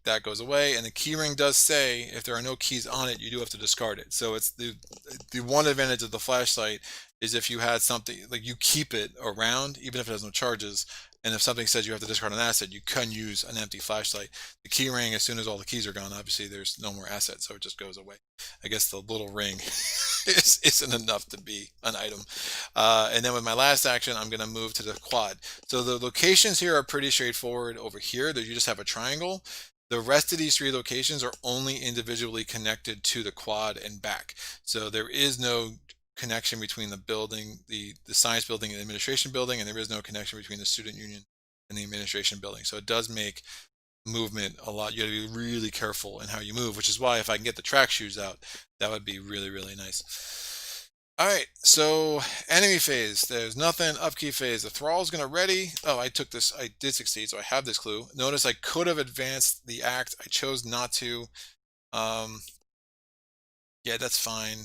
that goes away. And the keyring does say if there are no keys on it, you do have to discard it. So it's the one advantage of the flashlight is if you had something, like you keep it around, even if it has no charges. And if something says you have to discard an asset, you can use an empty flashlight. The key ring, as soon as all the keys are gone, obviously there's no more asset, so it just goes away. I guess the little ring isn't enough to be an item. And then with my last action, I'm going to move to the quad. So the locations here are pretty straightforward over here. You just have a triangle. The rest of these 3 locations are only individually connected to the quad and back. So there is no connection between the building, the science building and the administration building, and there is no connection between the student union and the administration building. So it does make movement a lot. You got to be really careful in how you move, which is why if I can get the track shoes out, that would be really, really nice. All right, so enemy phase. There's nothing. Upkeep phase. The thrall's gonna ready. Oh, I took this. I did succeed, so I have this clue. Notice I could have advanced the act. I chose not to. Um, yeah, that's fine.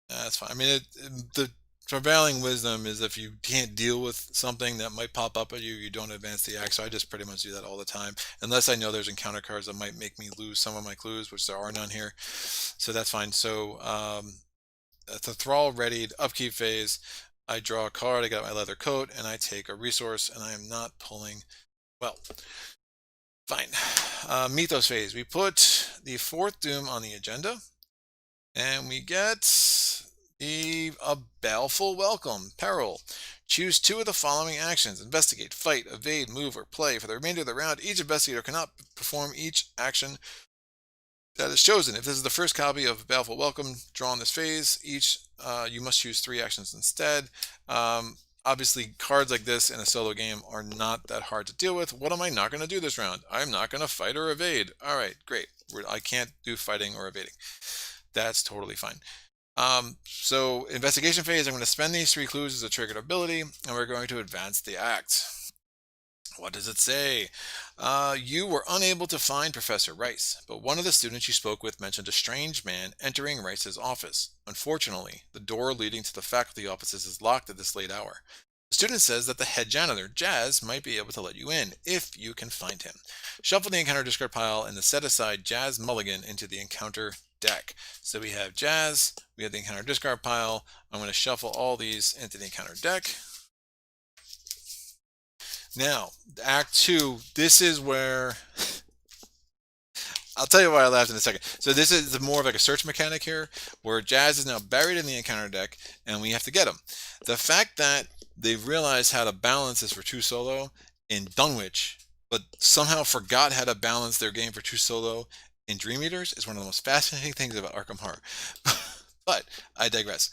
That's fine. I mean, the prevailing wisdom is if you can't deal with something that might pop up at you, you don't advance the act. So I just pretty much do that all the time, unless I know there's encounter cards that might make me lose some of my clues, which there are none here. So that's fine. So the thrall readied, upkeep phase. I draw a card, I got my leather coat, and I take a resource, and I am not pulling. Well, fine. Mythos phase. We put the fourth doom on the agenda, and we get a baleful welcome. Peril. Choose two of the following actions: investigate, fight, evade, move, or play. For the remainder of the round, each investigator cannot perform each action that is chosen. If this is the first copy of Baleful Welcome drawn this phase, you must choose 3 actions instead. Obviously, cards like this in a solo game are not that hard to deal with. What am I not going to do this round? I'm not going to fight or evade. All right, great. I can't do fighting or evading. That's totally fine. So investigation phase, I'm going to spend these 3 clues as a triggered ability, and we're going to advance the act. What does it say? You were unable to find Professor Rice, but one of the students you spoke with mentioned a strange man entering Rice's office. Unfortunately, the door leading to the faculty offices is locked at this late hour. The student says that the head janitor, Jazz, might be able to let you in, if you can find him. Shuffle the encounter discard pile and then set aside Jazz Mulligan into the encounter deck. So we have Jazz, we have the encounter discard pile. I'm going to shuffle all these into the encounter deck. Now, Act 2, this is where... I'll tell you why I laughed in a second. So this is more of like a search mechanic here, where Jazz is now buried in the encounter deck, and we have to get him. The fact that they've realized how to balance this for 2 solo in Dunwich, but somehow forgot how to balance their game for 2 solo in Dream Eaters is one of the most fascinating things about Arkham Horror. But I digress.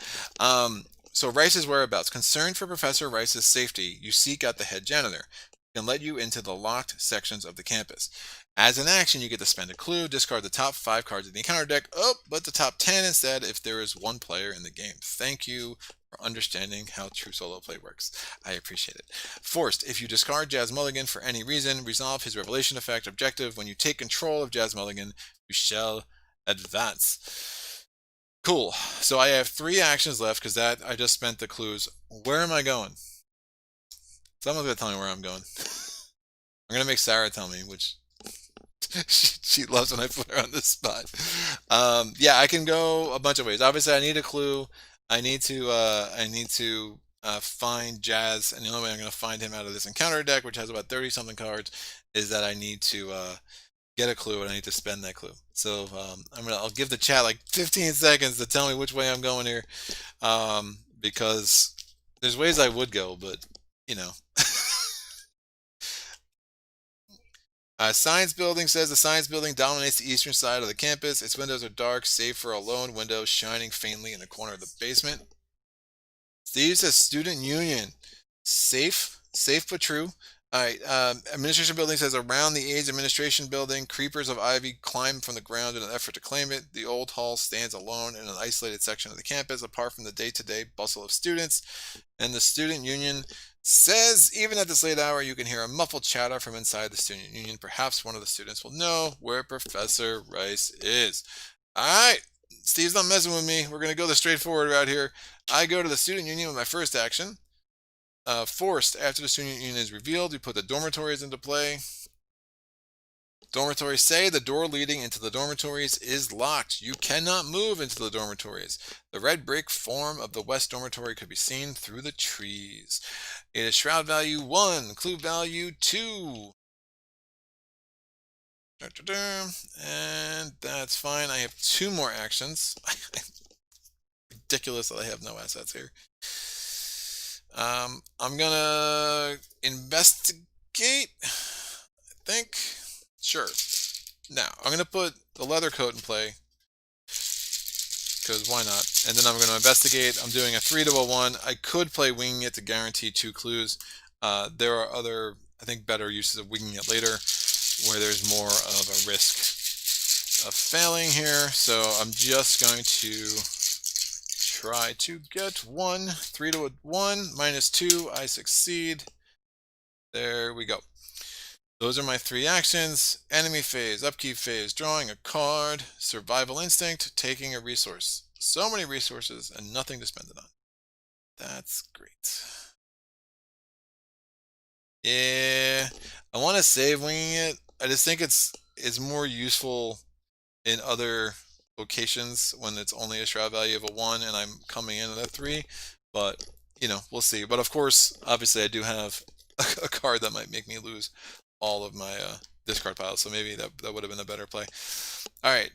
So Rice's whereabouts. Concerned for Professor Rice's safety, you seek out the head janitor. He can let you into the locked sections of the campus. As an action, you get to spend a clue, discard the top 5 cards in the encounter deck, but the top 10 instead if there is 1 player in the game. Thank you for understanding how true solo play works. I appreciate it. Forced. If you discard Jazz Mulligan for any reason, resolve his revelation effect objective. When you take control of Jazz Mulligan, you shall advance. Cool. So I have 3 actions left because I just spent the clues. Where am I going? Someone's going to tell me where I'm going. I'm going to make Sarah tell me, which she loves when I put her on this spot. Yeah, I can go a bunch of ways. Obviously, I need a clue. I need to find Jazz, and the only way I'm going to find him out of this encounter deck, which has about 30-something cards, is that I need to get a clue, and I need to spend that clue. So I'll give the chat like 15 seconds to tell me which way I'm going here, because there's ways I would go, but you know. Science building says the science building dominates the eastern side of the campus. Its windows are dark, save for a lone window shining faintly in the corner of the basement. Steve says student union. Safe but true. All right, administration building says around the AIDS administration building, creepers of ivy climb from the ground in an effort to claim it. The old hall stands alone in an isolated section of the campus, apart from the day-to-day bustle of students. And the student union says, even at this late hour, you can hear a muffled chatter from inside the student union. Perhaps one of the students will know where Professor Rice is. All right, Steve's not messing with me. We're going to go the straightforward route here. I go to the student union with my first action. Forced. After the student union is revealed, we put the dormitories into play. Dormitories say the door leading into the dormitories is locked. You cannot move into the dormitories. The red brick form of the west dormitory could be seen through the trees. It is shroud value 1, clue value 2. And that's fine. I have 2 more actions. Ridiculous that I have no assets here. I'm gonna investigate, I think. Sure. Now, I'm gonna put the leather coat in play, because why not? And then I'm gonna investigate. I'm doing a 3 to a 1. I could play winging it to guarantee 2 clues. There are other I think better uses of winging it later, where there's more of a risk of failing here. So I'm just going to try to get 1. 3 to a 1, -2, I succeed. There we go. Those are my 3 actions. Enemy phase, upkeep phase, drawing a card, survival instinct, taking a resource. So many resources and nothing to spend it on. That's great. Yeah, I want to save winging it. I just think it's more useful in other locations when it's only a shroud value of a 1 and I'm coming in at a 3. But, you know, we'll see. But of course, obviously I do have a card that might make me lose all of my discard piles. So maybe that would have been a better play. All right.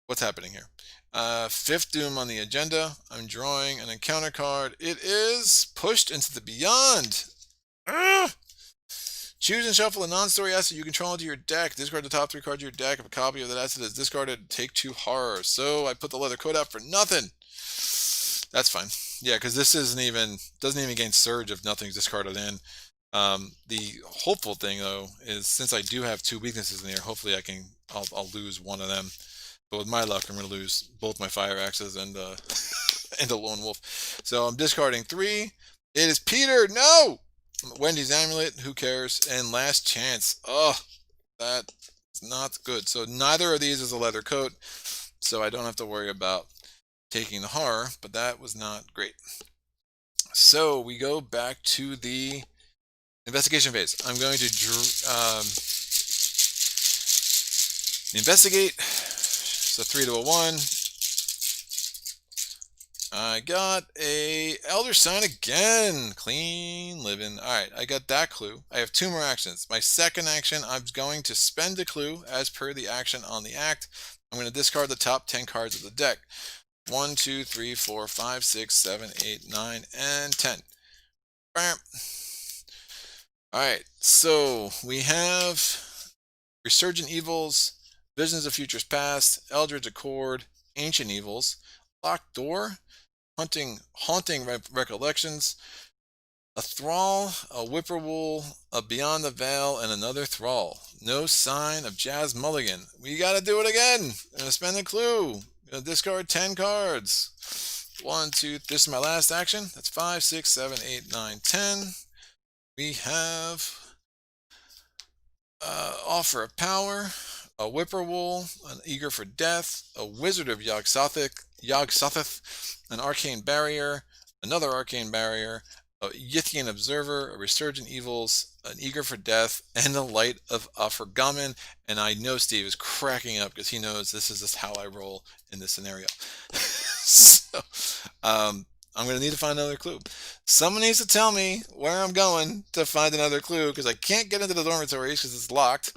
What's happening here? 5th Doom on the agenda. I'm drawing an encounter card. It is pushed into the beyond. Choose and shuffle a non-story asset you control into your deck. Discard the top 3 cards of your deck. If a copy of that asset is discarded, take 2 horror. So I put the leather coat out for nothing. That's fine. Yeah, because this doesn't even gain surge if nothing's discarded in. The hopeful thing though is since I do have 2 weaknesses in here, hopefully I'll lose one of them. But with my luck, I'm going to lose both my fire axes and and a lone wolf. So I'm discarding 3. It is Peter. No. Wendy's amulet, who cares? And last chance. Oh, that's not good. So neither of these is a leather coat, so I don't have to worry about taking the horror, but that was not great. So we go back to the investigation phase. I'm going to investigate. So 3 to a 1. I got a Elder Sign again. Clean living. All right, I got that clue. I have 2 more actions. My second action, I'm going to spend a clue as per the action on the act. I'm going to discard the top 10 cards of the deck. 1, 2, 3, 4, 5, 6, 7, 8, 9, and 10. All right, so we have Resurgent Evils, Visions of Futures Past, Eldritch Accord, Ancient Evils, Locked Door, Haunting Recollections, a Thrall, a Whippoorwill, a Beyond the Veil, and another Thrall. No sign of Jazz Mulligan. We gotta do it again. I'm gonna spend a clue. I'm gonna discard 10 cards. 1, 2, this is my last action. That's 5, 6, 7, 8, 9, 10. We have Offer of Power, a Whippoorwill, an Eager for Death, a Wizard of Yog-Sothoth, an Arcane Barrier, another Arcane Barrier, a Yithian Observer, a Resurgent Evils, an Eager for Death, and the Light of Afergamin. And I know Steve is cracking up because he knows this is just how I roll in this scenario. So, I'm going to need to find another clue. Someone needs to tell me where I'm going to find another clue because I can't get into the dormitories because it's locked.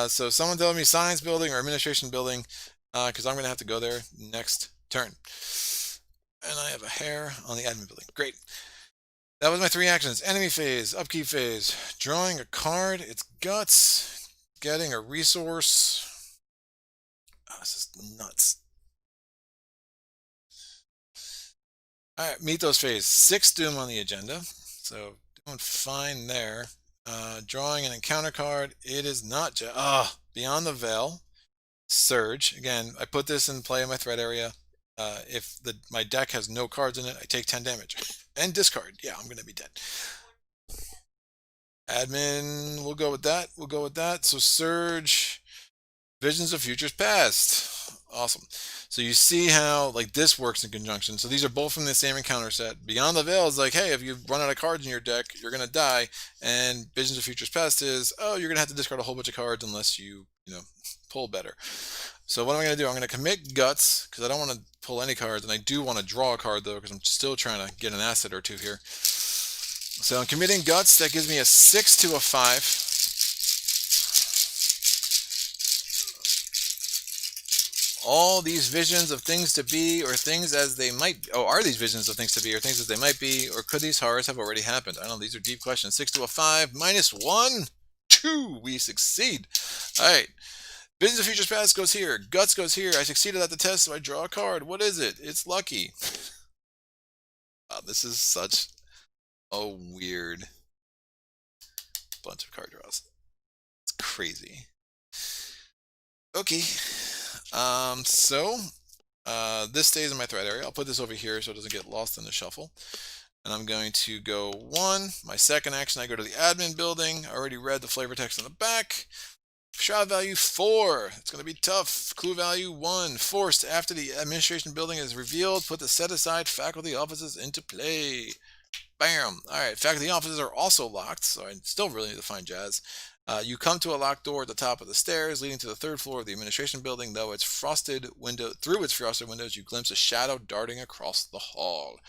So someone tell me science building or administration building because I'm going to have to go there next turn. And I have a hair on the admin building. Great. That was my 3 actions. Enemy phase, upkeep phase, drawing a card, it's guts, getting a resource. Oh, this is nuts. All right, Mythos phase, 6 Doom on the agenda. So doing fine there. Drawing an encounter card. It is not Beyond the Veil. Surge. Again, I put this in play in my threat area. If my deck has no cards in it, I take 10 damage. And discard. Yeah, I'm going to be dead. Admin, we'll go with that. So Surge, Visions of Futures Past. Awesome. So you see how like this works in conjunction. So these are both from the same encounter set. Beyond the Veil is like, hey, if you run out of cards in your deck, you're going to die. And Visions of Futures Past is, oh, you're going to have to discard a whole bunch of cards unless you pull better. So what am I going to do? I'm going to commit Guts because I don't want to pull any cards. And I do want to draw a card though because I'm still trying to get an asset or 2 here. So I'm committing Guts. That gives me a 6 to a 5. All these visions of things to be or things as they might be. Oh, are these visions of things to be or things as they might be? Or could these horrors have already happened? I don't know. These are deep questions. 6 to a 5. -1. 2. We succeed. All right. Visions of Futures Past goes here. Guts goes here. I succeeded at the test, so I draw a card. What is it? It's lucky. Wow, this is such a weird bunch of card draws. It's crazy. Okay. This stays in my threat area. I'll put this over here so it doesn't get lost in the shuffle. And I'm going to go 1. My second action, I go to the admin building. I already read the flavor text on the back. Shroud value 4. It's going to be tough. Clue value 1. Forced. After the administration building is revealed, put the set-aside faculty offices into play. Bam. All right. Faculty offices are also locked, so I still really need to find Jazz. You come to a locked door at the top of the stairs leading to the 3rd floor of the administration building. Through its frosted windows, you glimpse a shadow darting across the hall.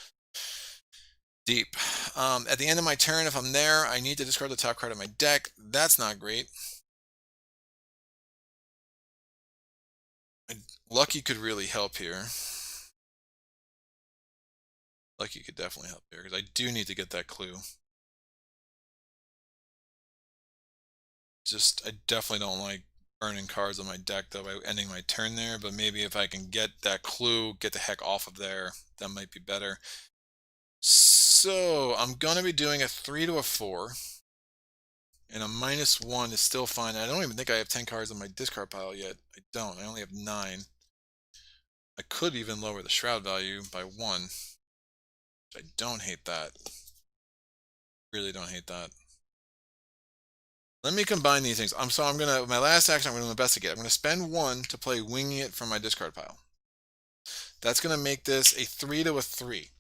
Deep. At the end of my turn, if I'm there, I need to discard the top card of my deck. That's not great. Lucky could really help here. Lucky could definitely help here, because I do need to get that clue. I definitely don't like burning cards on my deck, though, by ending my turn there, but maybe if I can get that clue, get the heck off of there, that might be better. So, I'm going to be doing a 3 to a 4, and a -1 is still fine. I don't even think I have 10 cards on my discard pile yet. I don't. I only have 9. I could even lower the shroud value by 1. I don't hate that. Really don't hate that. Let me combine these things. My last action, I'm gonna investigate. I'm gonna spend 1 to play Winging It from my discard pile. That's gonna make this a 3 to a 3.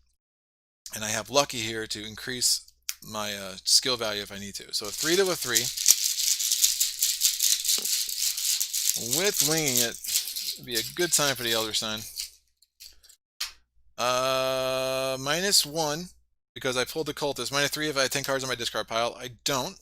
And I have Lucky here to increase my skill value if I need to. So a 3 to a 3 with Winging It would be a good time for the Elder Sign. -1 because I pulled the Cultist. -3 if I had 10 cards on my discard pile. I don't,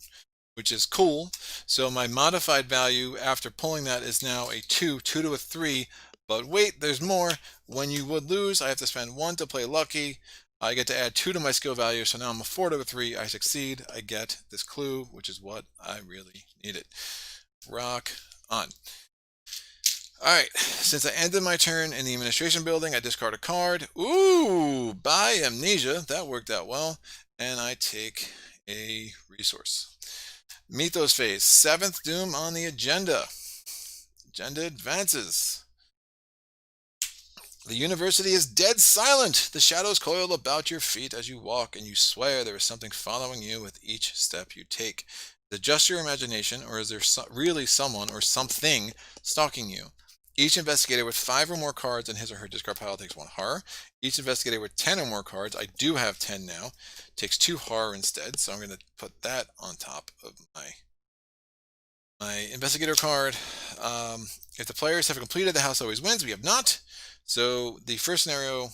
which is cool. So my modified value after pulling that is now a 2 to a 3. But wait, there's more. When you would lose, I have to spend 1 to play Lucky. I get to add 2 to my skill value, so now I'm a 4 to a 3. I succeed. I get this clue, which is what I really needed. Rock on. Alright, since I ended my turn in the administration building, I discard a card. Ooh, by Amnesia. That worked out well. And I take a resource. Mythos phase. 7th Doom on the agenda. Agenda advances. The university is dead silent. The shadows coil about your feet as you walk, and you swear there is something following you with each step you take. Is it just your imagination, or is there really someone or something stalking you? Each investigator with 5 or more cards in his or her discard pile takes 1 horror. Each investigator with 10 or more cards, I do have 10 now, takes 2 horror instead, so I'm going to put that on top of my investigator card. If the players have completed the house always wins, we have not. So the first scenario,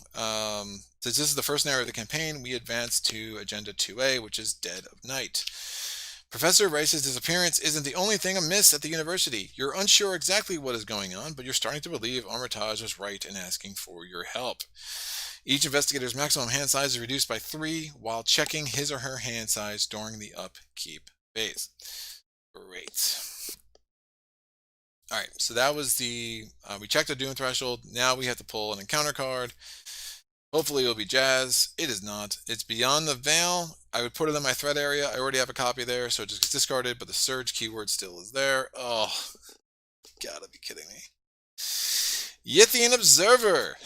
since this is the first scenario of the campaign, we advance to Agenda 2A, which is Dead of Night. Professor Rice's disappearance isn't the only thing amiss at the university. You're unsure exactly what is going on, but you're starting to believe Armitage was right in asking for your help. Each investigator's maximum hand size is reduced by 3 while checking his or her hand size during the upkeep phase. Great. Alright, so that was we checked the Doom threshold. Now we have to pull an encounter card. Hopefully it'll be Jazz. It is not. It's Beyond the Veil. I would put it in my threat area. I already have a copy there, so it just gets discarded, but the Surge keyword still is there. Oh, gotta be kidding me. Yithian Observer.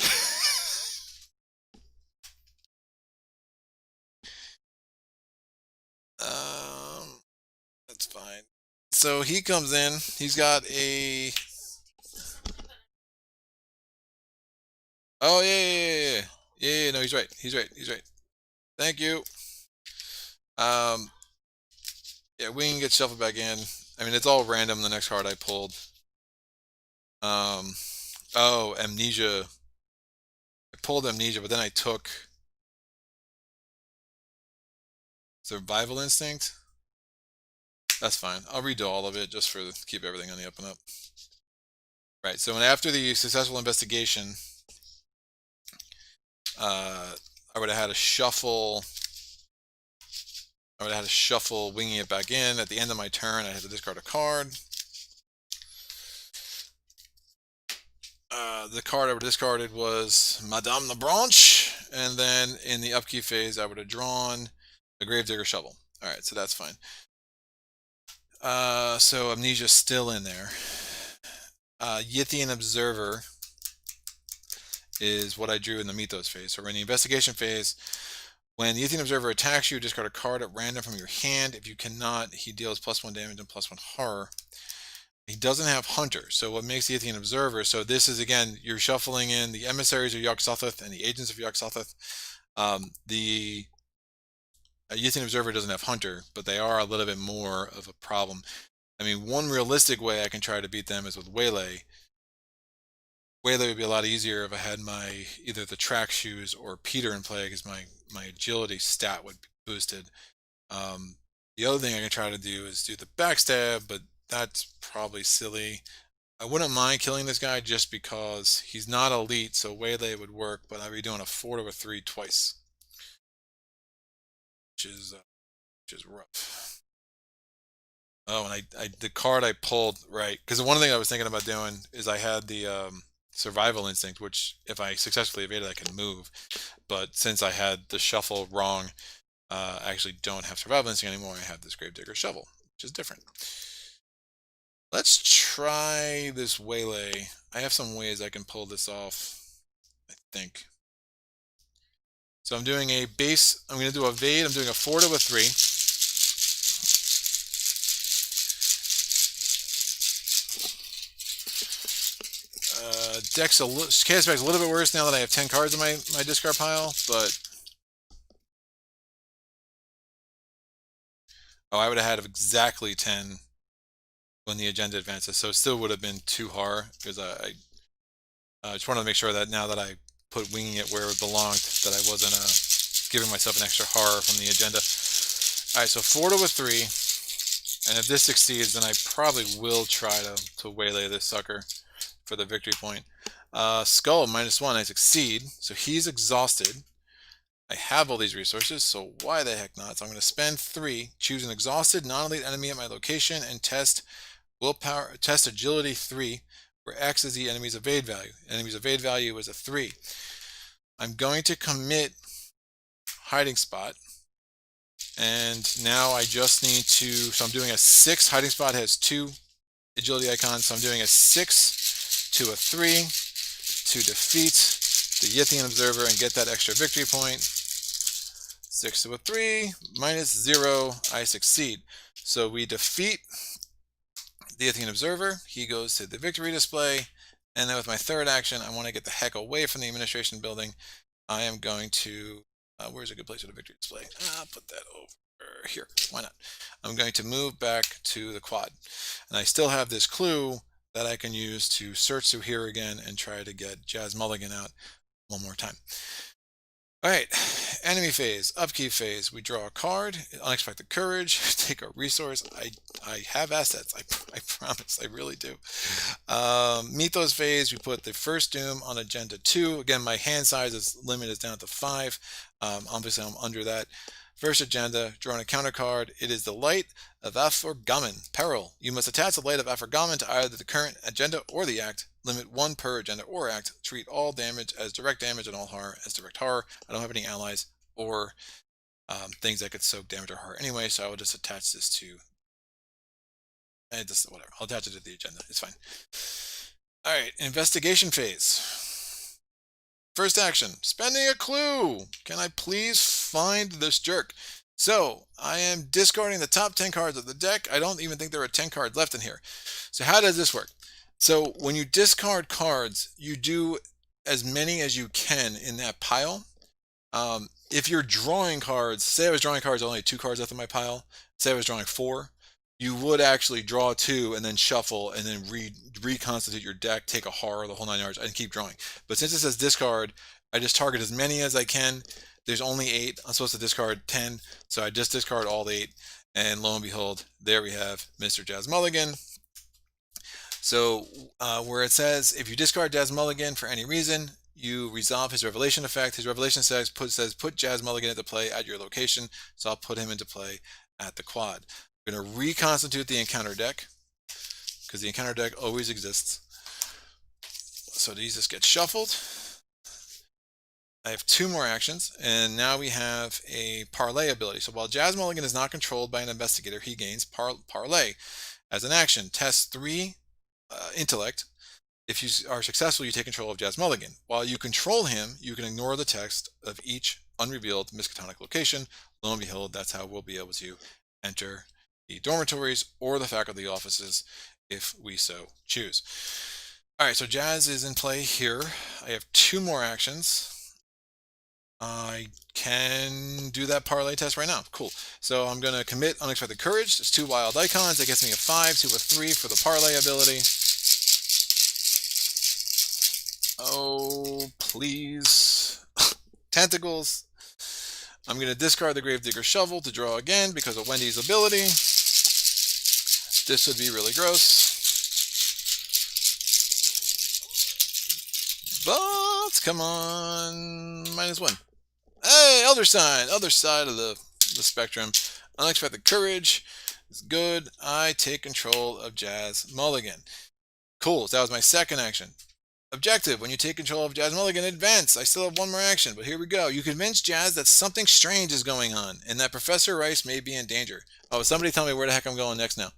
That's fine. So he comes in. He's got a... Oh, yeah. Yeah, no, he's right. He's right. Thank you. Yeah, Wing gets shuffled back in. I mean, it's all random, the next card I pulled. Oh, Amnesia. I pulled Amnesia, but then I took Survival Instinct. That's fine. I'll redo all of it just to keep everything on the up and up. Right, so after the successful investigation, I would have had a shuffle. Winging it back in. At the end of my turn, I had to discard a card. The card I would have discarded was Madame Lebranche, and then in the upkeep phase, I would have drawn a Gravedigger Shovel. Alright, so that's fine. So Amnesia's still in there. Yithian Observer is what I drew in the Mythos phase. So we're in the investigation phase. When the Yithian Observer attacks you, discard a card at random from your hand. If you cannot, he deals +1 damage and +1 horror. He doesn't have Hunter, so what makes the Yithian Observer? So this is, again, you're shuffling in the emissaries of Yog-Sothoth and the agents of Yog-Sothoth. The Yithian Observer doesn't have Hunter, but they are a little bit more of a problem. I mean, one realistic way I can try to beat them is with Waylay. Waylay would be a lot easier if I had my either the track shoes or Peter in play, because my agility stat would be boosted. The other thing I can try to do is do the backstab, but that's probably silly. I wouldn't mind killing this guy just because he's not elite, so Waylay would work, but I'd be doing a 4 to a 3 twice, which is rough. Oh, and the card I pulled, right, because the one thing I was thinking about doing is I had the survival instinct, which if I successfully evaded I can move, but since I had the shuffle wrong, I actually don't have survival instinct anymore. I have this Gravedigger shovel, which is different. Let's try this Waylay. I have some ways I can pull this off, I think. So I'm doing a base, I'm going to do a evade, I'm doing a 4 to a 3. Deck's Chaos Bag's a little bit worse now that I have 10 cards in my discard pile, but oh, I would have had exactly 10 when the agenda advances, so it still would have been 2 horror, because I just wanted to make sure that now that I put winging it where it belonged, that I wasn't giving myself an extra horror from the agenda. Alright, so 4 to a 3, and if this succeeds, then I probably will try to waylay this sucker for the victory point. Skull, -1, I succeed, so he's exhausted. I have all these resources, so why the heck not? So I'm going to spend 3, choose an exhausted non-elite enemy at my location, and test willpower, test agility 3, where X is the enemy's evade value. Enemy's evade value is a 3. I'm going to commit hiding spot, and now I just need to, so I'm doing a 6, hiding spot has 2 agility icons, so I'm doing a 6 to a 3 to defeat the Yithian Observer and get that extra victory point. 6 to a 3, -0, I succeed. So we defeat the Yithian Observer, he goes to the victory display, and then with my third action, I want to get the heck away from the administration building. I am going to, where's a good place for the victory display? I'll put that over here, why not? I'm going to move back to the quad, and I still have this clue that I can use to search through here again and try to get Jazz Mulligan out one more time. All right, enemy phase, upkeep phase. We draw a card, unexpected courage, take a resource. I have assets, I promise, I really do. Mythos phase, we put the first doom on agenda 2. Again, my hand size limit is down to 5. Obviously, I'm under that. First agenda, drawing a counter card. It is the Light of Aforgamen. Peril. You must attach the Light of Aforgamen to either the current agenda or the act. Limit 1 per agenda or act. Treat all damage as direct damage and all horror as direct horror. I don't have any allies or things that could soak damage or horror anyway, so I will just attach this to whatever. I'll attach it to the agenda. It's fine. All right, investigation phase. First action, spending a clue. Can I please find this jerk? So I am discarding the top 10 cards of the deck. I don't even think there are 10 cards left in here. So how does this work? So when you discard cards, you do as many as you can in that pile. If you're drawing cards, say I was drawing cards, only 2 cards left in my pile. Say I was drawing 4. You would actually draw 2 and then shuffle and then reconstitute your deck, take a horror, the whole 9 yards, and keep drawing. But since it says discard, I just target as many as I can. There's only 8. I'm supposed to discard 10, so I just discard all 8. And lo and behold, there we have Mr. Jazz Mulligan. So where it says, if you discard Jazz Mulligan for any reason, you resolve his revelation effect. His revelation says put Jazz Mulligan into play at your location, so I'll put him into play at the quad. I'm going to reconstitute the encounter deck, because the encounter deck always exists. So these just get shuffled. I have 2 more actions, and now we have a parlay ability. So while Jazz Mulligan is not controlled by an investigator, he gains parlay as an action. Test 3 intellect. If you are successful, you take control of Jazz Mulligan. While you control him, you can ignore the text of each unrevealed Miskatonic location. Lo and behold, that's how we'll be able to enter the dormitories or the faculty offices if we so choose. All right, so Jazz is in play here. I have 2 more actions. I can do that parlay test right now. Cool. So I'm going to commit Unexpected Courage. It's 2 wild icons. That gets me a 5 to a 3 for the parlay ability. Oh, please. Tentacles. I'm going to discard the Gravedigger Shovel to draw again because of Wendy's ability. This would be really gross. But, come on. -1. Hey, Elder Sign. Other side of the spectrum. Unexpected Courage is good. I take control of Jazz Mulligan. Cool. So that was my second action. Objective: when you take control of Jazz Mulligan, advance. I still have 1 more action, but here we go. You convince Jazz that something strange is going on and that Professor Rice may be in danger. Oh, somebody tell me where the heck I'm going next now.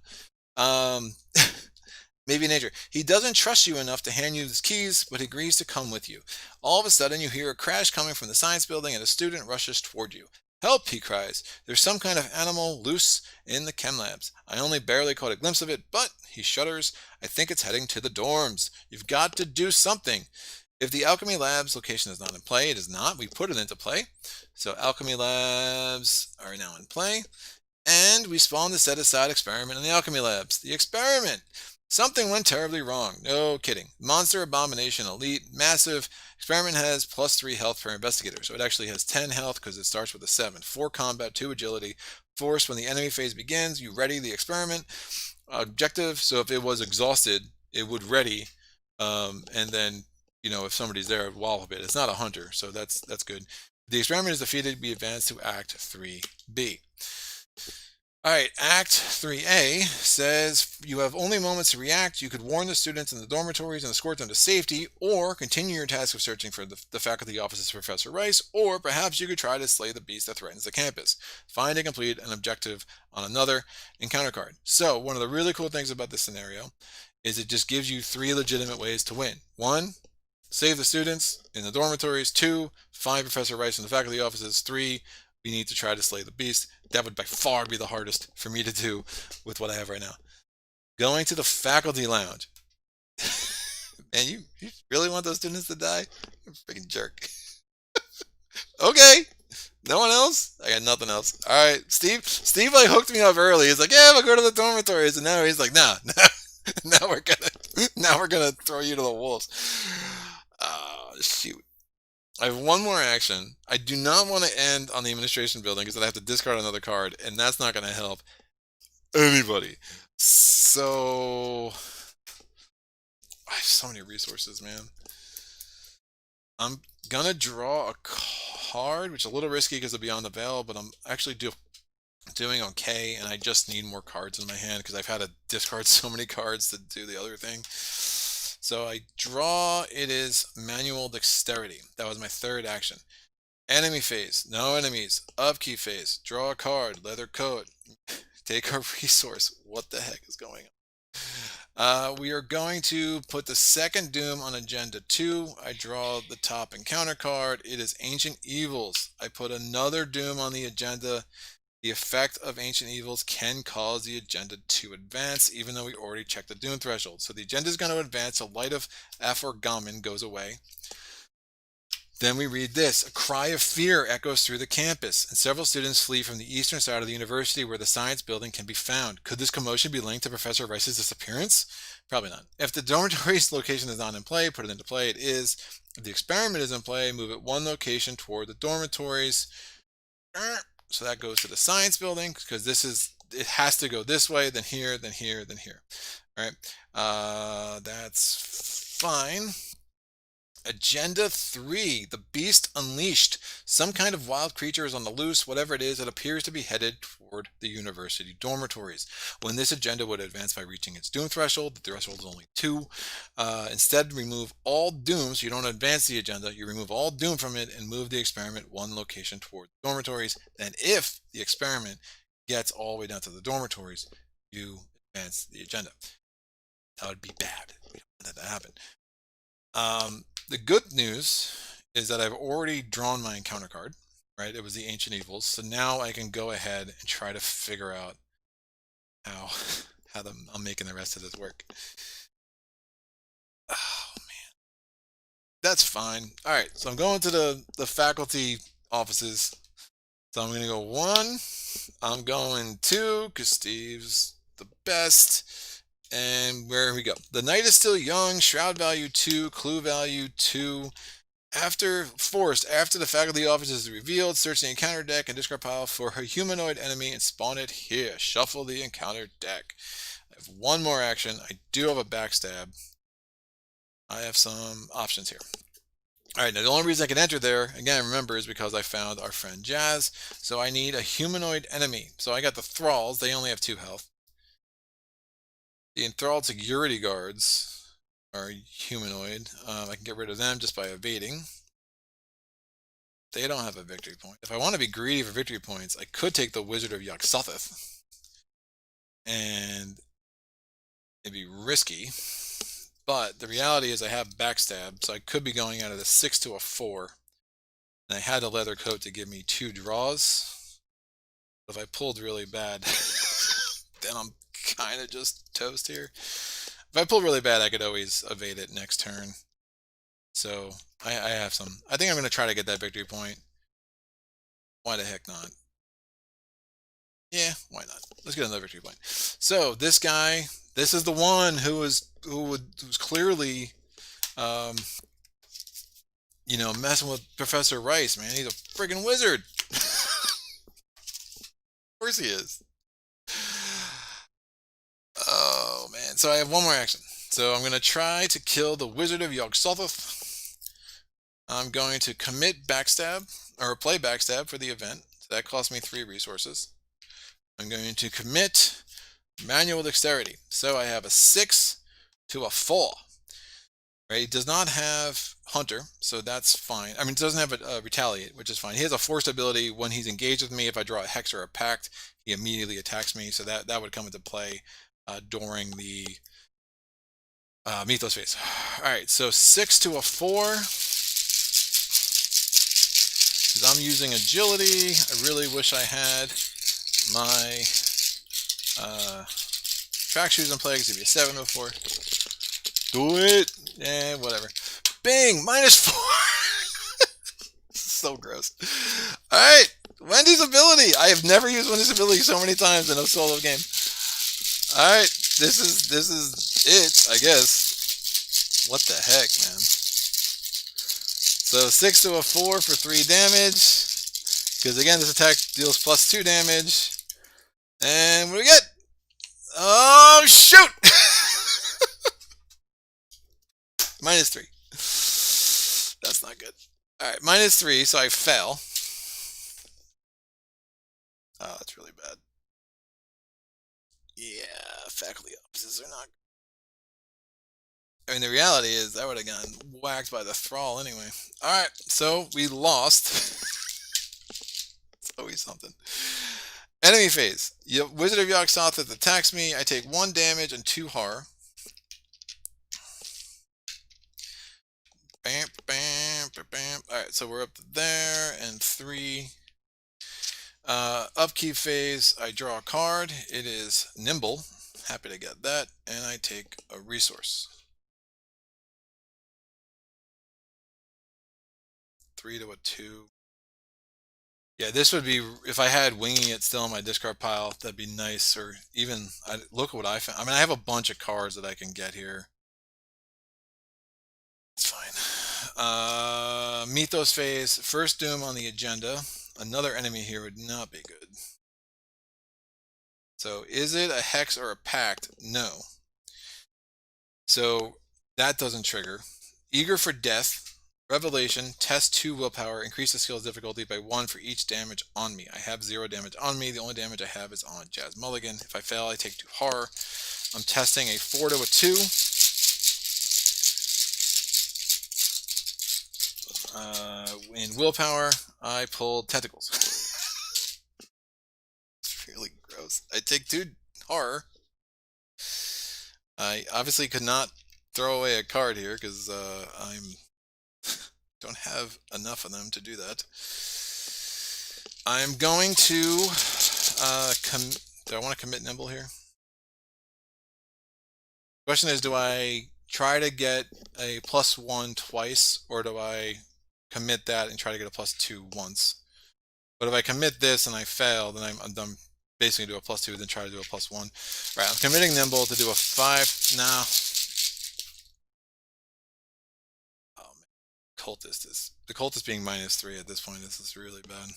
Maybe in danger. He doesn't trust you enough to hand you his keys, but agrees to come with you. All of a sudden, you hear a crash coming from the science building and a student rushes toward you. Help, he cries. There's some kind of animal loose in the chem labs. I only barely caught a glimpse of it, but he shudders. I think it's heading to the dorms. You've got to do something. If the Alchemy Labs location is not in play, it is not. We put it into play. So Alchemy Labs are now in play. And we spawn the set-aside experiment in the Alchemy Labs. The experiment! Something went terribly wrong. No kidding. Monster Abomination Elite. Massive. Experiment has +3 health per investigator. So it actually has 10 health because it starts with a 7. 4 combat, 2 agility. Force, when the enemy phase begins, you ready the experiment. Objective, so if it was exhausted, it would ready. And then, if somebody's there, it would wallop it. It's not a hunter, so that's good. The experiment is defeated. We advance to Act 3B. All right, Act 3A says you have only moments to react. You could warn the students in the dormitories and escort them to safety, or continue your task of searching for the faculty offices of Professor Rice, or perhaps you could try to slay the beast that threatens the campus. Find and complete an objective on another encounter card. So one of the really cool things about this scenario is it just gives you 3 legitimate ways to win. 1, save the students in the dormitories. 2, find Professor Rice in the faculty offices. 3, we need to try to slay the beast. That would by far be the hardest for me to do with what I have right now. Going to the faculty lounge. Man, you really want those students to die? You're a freaking jerk. Okay. No one else? I got nothing else. All right. Steve like hooked me up early. He's like, yeah, we'll go to the dormitories. And now he's like, nah. now we're gonna throw you to the wolves. Oh, shoot. I have 1 more action. I do not want to end on the administration building because I have to discard another card, and that's not going to help anybody. So I have so many resources, man. I'm going to draw a card, which is a little risky because it'll be on the veil, but I'm actually doing okay, and I just need more cards in my hand because I've had to discard so many cards to do the other thing. So I draw, it is Manual Dexterity. That was my 3rd action. Enemy phase, no enemies. Upkeep phase, draw a card, leather coat, take a resource. What the heck is going on? We are going to put the 2nd Doom on Agenda 2. I draw the top encounter card. It is Ancient Evils. I put another Doom on the agenda. The effect of Ancient Evils can cause the agenda to advance, even though we already checked the Doom threshold. So the agenda is going to advance, so Light of Aforgamen goes away. Then we read this. A cry of fear echoes through the campus, and several students flee from the eastern side of the university where the science building can be found. Could this commotion be linked to Professor Rice's disappearance? Probably not. If the dormitory's location is not in play, put it into play. It is. If the experiment is in play, move it 1 location toward the dormitories. So that goes to the science building because it has to go this way, then here, then here, then here. All right. That's fine. Agenda 3, the Beast Unleashed. Some kind of wild creature is on the loose. Whatever it is, it appears to be headed toward the university dormitories. When this agenda would advance by reaching its doom threshold, the threshold is only 2. Instead, remove all doom, so you don't advance the agenda. You remove all doom from it and move the experiment 1 location toward the dormitories. Then if the experiment gets all the way down to the dormitories, you advance the agenda. That would be bad. We don't want that to happen. The good news is that I've already drawn my encounter card, right? It was the Ancient Evils. So now I can go ahead and try to figure out how I'm making the rest of this work. Oh, man. That's fine. All right, so I'm going to the faculty offices. So I'm going to go 1. I'm going 2, because Steve's the best. And where we go. The night is still young. Shroud value 2. Clue value 2. After the faculty office is revealed, search the encounter deck and discard pile for a humanoid enemy and spawn it here. Shuffle the encounter deck. I have 1 more action. I do have a backstab. I have some options here. All right, now the only reason I can enter there, again, remember, is because I found our friend Jazz. So I need a humanoid enemy. So I got the Thralls. They only have 2 health. The enthralled security guards are humanoid. I can get rid of them just by evading. They don't have a victory point. If I want to be greedy for victory points, I could take the Wizard of Yog-Sothoth. And it'd be risky. But the reality is I have backstab, so I could be going out of a 6 to a 4. And I had a leather coat to give me 2 draws. But if I pulled really bad, then I'm kind of just toast here. If I pull really bad, I could always evade it next turn. So I have some. I think I'm going to try to get that victory point. Why the heck not? Yeah, why not? Let's get another victory point. So this guy, this is the one who was clearly, messing with Professor Rice. Man, he's a friggin' wizard. Of course he is. Oh, man. So I have 1 more action. So I'm going to try to kill the Wizard of Yog-Sothoth. I'm going to commit backstab, or play backstab for the event. So that cost me 3 resources. I'm going to commit manual dexterity. So I have a 6 to a 4. Right? He does not have Hunter, so that's fine. I mean, it doesn't have a Retaliate, which is fine. He has a forced ability. When he's engaged with me, if I draw a Hex or a Pact, he immediately attacks me. So that would come into play during the Mythos phase. All right, so 6 to a 4. Because I'm using agility. I really wish I had my track shoes in play, because it'd be a 7 to a 4. Do it! Eh, whatever. Bing! -4! So gross. Alright! Wendy's ability! I have never used Wendy's ability so many times in a solo game. Alright, this is it, I guess. What the heck, man? So 6 to a 4 for 3 damage. Because again, this attack deals +2 damage. And what do we get? Oh, shoot! -3. That's not good. Alright, -3, so I fail. Oh, that's really bad. Yeah, faculty offices are not. I mean, the reality is I would have gotten whacked by the thrall anyway. Alright, so we lost. It's always something. Enemy phase. Wizard of Yog-Sothoth attacks me. I take 1 damage and 2 horror. Bam, bam, bam, bam. Alright, so we're up to there, and 3. Upkeep phase, I draw a card. It is Nimble. Happy to get that. And I take a resource. 3 to a 2. Yeah, this would be, if I had Winging It still in my discard pile, that'd be nice. Or even, look at what I found. I mean, I have a bunch of cards that I can get here. It's fine. Mythos phase, first Doom on the agenda. Another enemy here would not be good. So is it a Hex or a Pact? No. So that doesn't trigger. Eager for Death. Revelation, test 2 willpower, increase the skill's difficulty by 1 for each damage on me. I have 0 damage on me. The only damage I have is on Jazz Mulligan. If I fail, I take 2 horror. I'm testing a 4 to a 2. In willpower, I pulled tentacles. It's really gross. I take 2 horror. I obviously could not throw away a card here because I'm don't have enough of them to do that. I'm going to do I want to commit Nimble here? Question is, do I try to get a +1 twice, or do I commit that and try to get a +2 once? But if I commit this and I fail, then I'm basically do a +2, then try to do a +1. Right, I'm committing Nimble to do a 5 now. Oh man, the cultist being -3 at this point. This is really bad.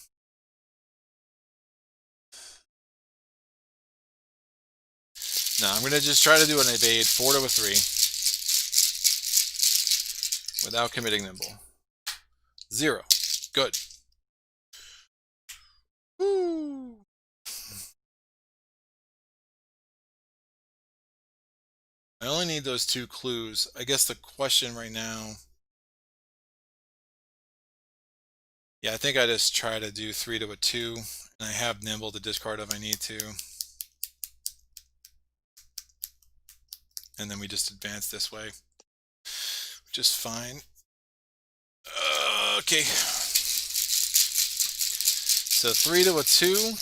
No, I'm gonna just try to do an evade 4 to a 3 without committing Nimble. 0. Good. Woo. I only need those 2 clues. I guess the question right now. Yeah, I think I just try to do 3 to a 2, and I have Nimble to discard if I need to. And then we just advance this way, which is fine. Okay. So 3 to a 2.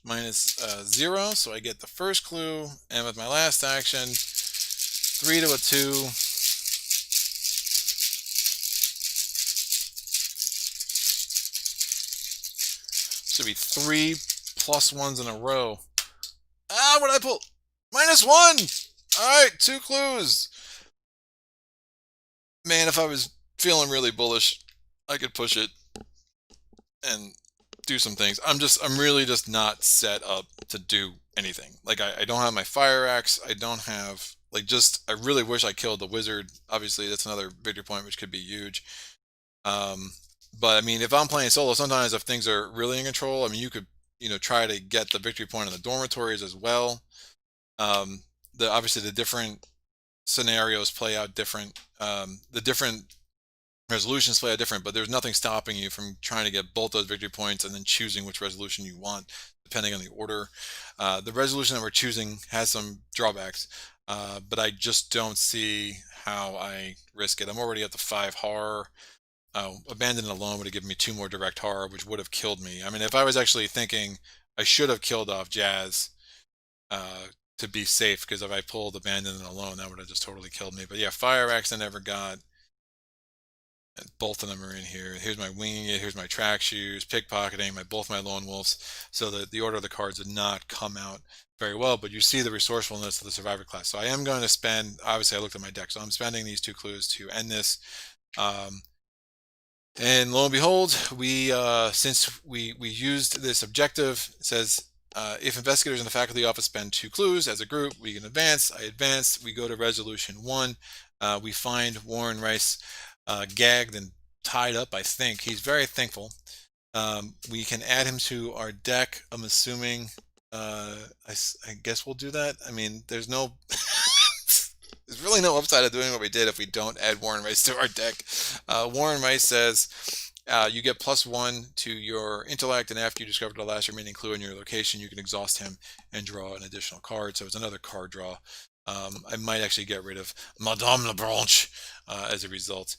-0, so I get the first clue, and with my last action, 3 to a 2. Should be 3 +1s in a row. Ah, what did I pull? -1! Alright, 2 clues. Man, if I was feeling really bullish, I could push it and do some things. I'm really just not set up to do anything. Like, I don't have my fire axe. I don't have, like, I really wish I killed the wizard. Obviously, that's another victory point, which could be huge. But, I mean, if I'm playing solo, sometimes if things are really in control, I mean, you could, try to get the victory point on the dormitories as well. Obviously, the different scenarios play out different. The different resolutions play out different, but there's nothing stopping you from trying to get both those victory points and then choosing which resolution you want, depending on the order. The resolution that we're choosing has some drawbacks, but I just don't see how I risk it. I'm already at the 5 horror. Abandon alone would have given me 2 more direct horror, which would have killed me. I mean, if I was actually thinking I should have killed off Jazz to be safe, because if I pulled Abandon alone, that would have just totally killed me. But yeah, Fire Axe I never got. And both of them are in here. Here's my winging it. Here's my track shoes, pickpocketing, both my lone wolves. So the order of the cards did not come out very well, but you see the resourcefulness of the survivor class. So I am going to spend, obviously I looked at my deck, so I'm spending these 2 clues to end this. And lo and behold, since we used this objective, it says if investigators in the faculty office spend 2 clues as a group, we can advance. I advance. We go to resolution 1. We find Warren Rice gagged and tied up. I think he's very thankful. We can add him to our deck. I'm assuming. I guess we'll do that. I mean, there's really no upside of doing what we did if we don't add Warren Rice to our deck. Warren Rice says you get +1 to your intellect, and after you discover the last remaining clue in your location, you can exhaust him and draw an additional card. So it's another card draw. I might actually get rid of Madame Lebranche as a result,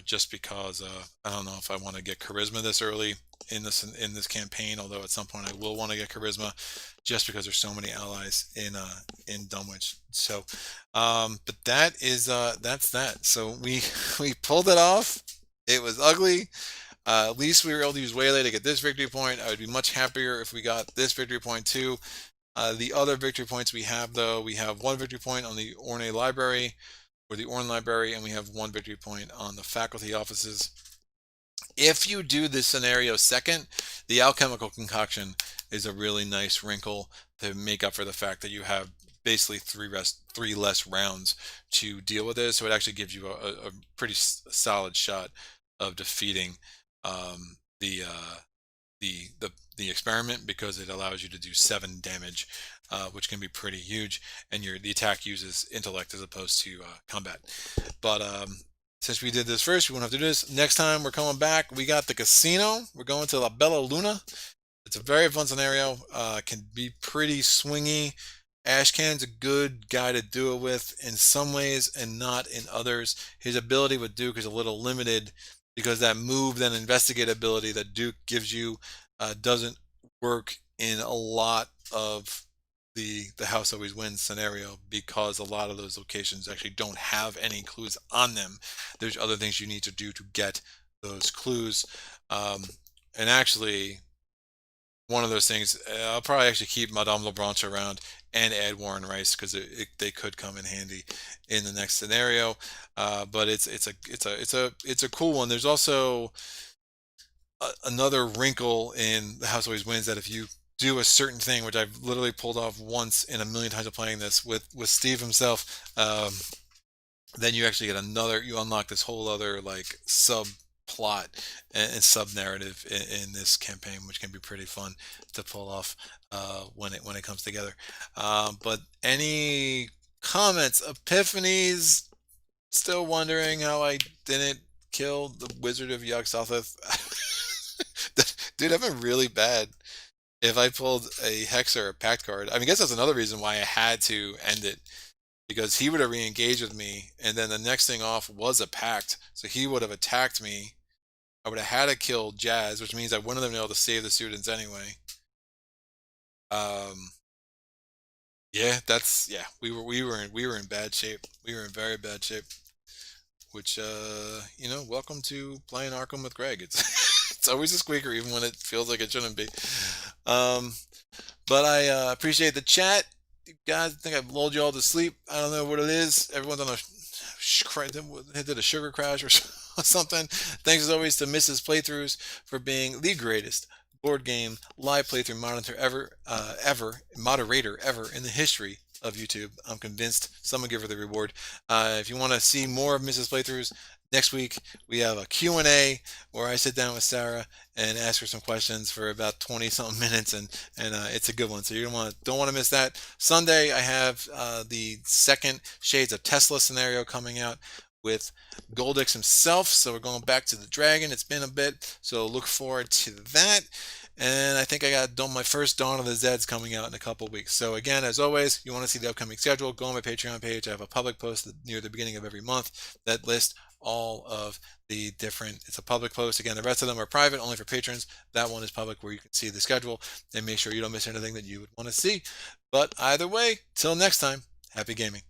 just because I don't know if I want to get charisma this early in this campaign. Although at some point I will want to get charisma, just because there's so many allies in Dunwich. So, but that's that. So we pulled it off. It was ugly. At least we were able to use Waylay to get this victory point. I would be much happier if we got this victory point too. The other victory points we have, though, we have 1 victory point on the Orne Library, or the Orne Library, and we have 1 victory point on the faculty offices. If you do this scenario second, the alchemical concoction is a really nice wrinkle to make up for the fact that you have basically three less rounds to deal with it. So it actually gives you a pretty solid shot of defeating the the experiment, because it allows you to do 7 damage, which can be pretty huge, and the attack uses intellect as opposed to combat. But since we did this first, we won't have to do this. Next time we're coming back, we got the casino. We're going to La Bella Luna. It's a very fun scenario. Can be pretty swingy. Ashcan's a good guy to do it with in some ways and not in others. His ability with Duke is a little limited because that move, then investigate ability that Duke gives you doesn't work in a lot of the house always wins scenario, because a lot of those locations actually don't have any clues on them. There's other things you need to do to get those clues. And actually, one of those things, I'll probably actually keep Madame LeBranche around and add Warren Rice, because they could come in handy in the next scenario. But it's a cool one. There's also another wrinkle in the House Always Wins, that if you do a certain thing, which I've literally pulled off once in a million times of playing this with Steve himself, then you actually get you unlock this whole other like subplot and sub narrative in this campaign, which can be pretty fun to pull off when it comes together. But any comments, epiphanies? Still wondering how I didn't kill the Wizard of Yog-Sothoth? Dude, I've been really bad if I pulled a Hex or a Pact card. I mean, I guess that's another reason why I had to end it, because he would have re-engaged with me, and then the next thing off was a Pact, so he would have attacked me. I would have had to kill Jazz, which means I wouldn't have been able to save the students anyway. Yeah, we were in bad shape. We were in very bad shape. Which welcome to playing Arkham with Greg. It's it's always a squeaker, even when it feels like it shouldn't be. But I appreciate the chat. You guys, I think I've lulled you all to sleep. I don't know what it is. Everyone's on did a sugar crash or something. Thanks as always to Mrs. Playthroughs for being the greatest board game live playthrough moderator ever in the history of YouTube. I'm convinced someone give her the reward. If you want to see more of Mrs. Playthroughs, next week we have a Q&A where I sit down with Sarah and ask her some questions for about 20 something minutes, and it's a good one, so you don't want to miss that. Sunday I have the second Shades of Tesla scenario coming out with Goldix himself, so we're going back to the dragon. It's been a bit, so look forward to that. And I think I got my first Dawn of the Zeds coming out in a couple weeks. So again, as always, you want to see the upcoming schedule, go on my Patreon page. I have a public post near the beginning of every month that lists all of the different, it's a public post. Again, the rest of them are private, only for patrons. That one is public, where you can see the schedule and make sure you don't miss anything that you would want to see. But either way, till next time, happy gaming.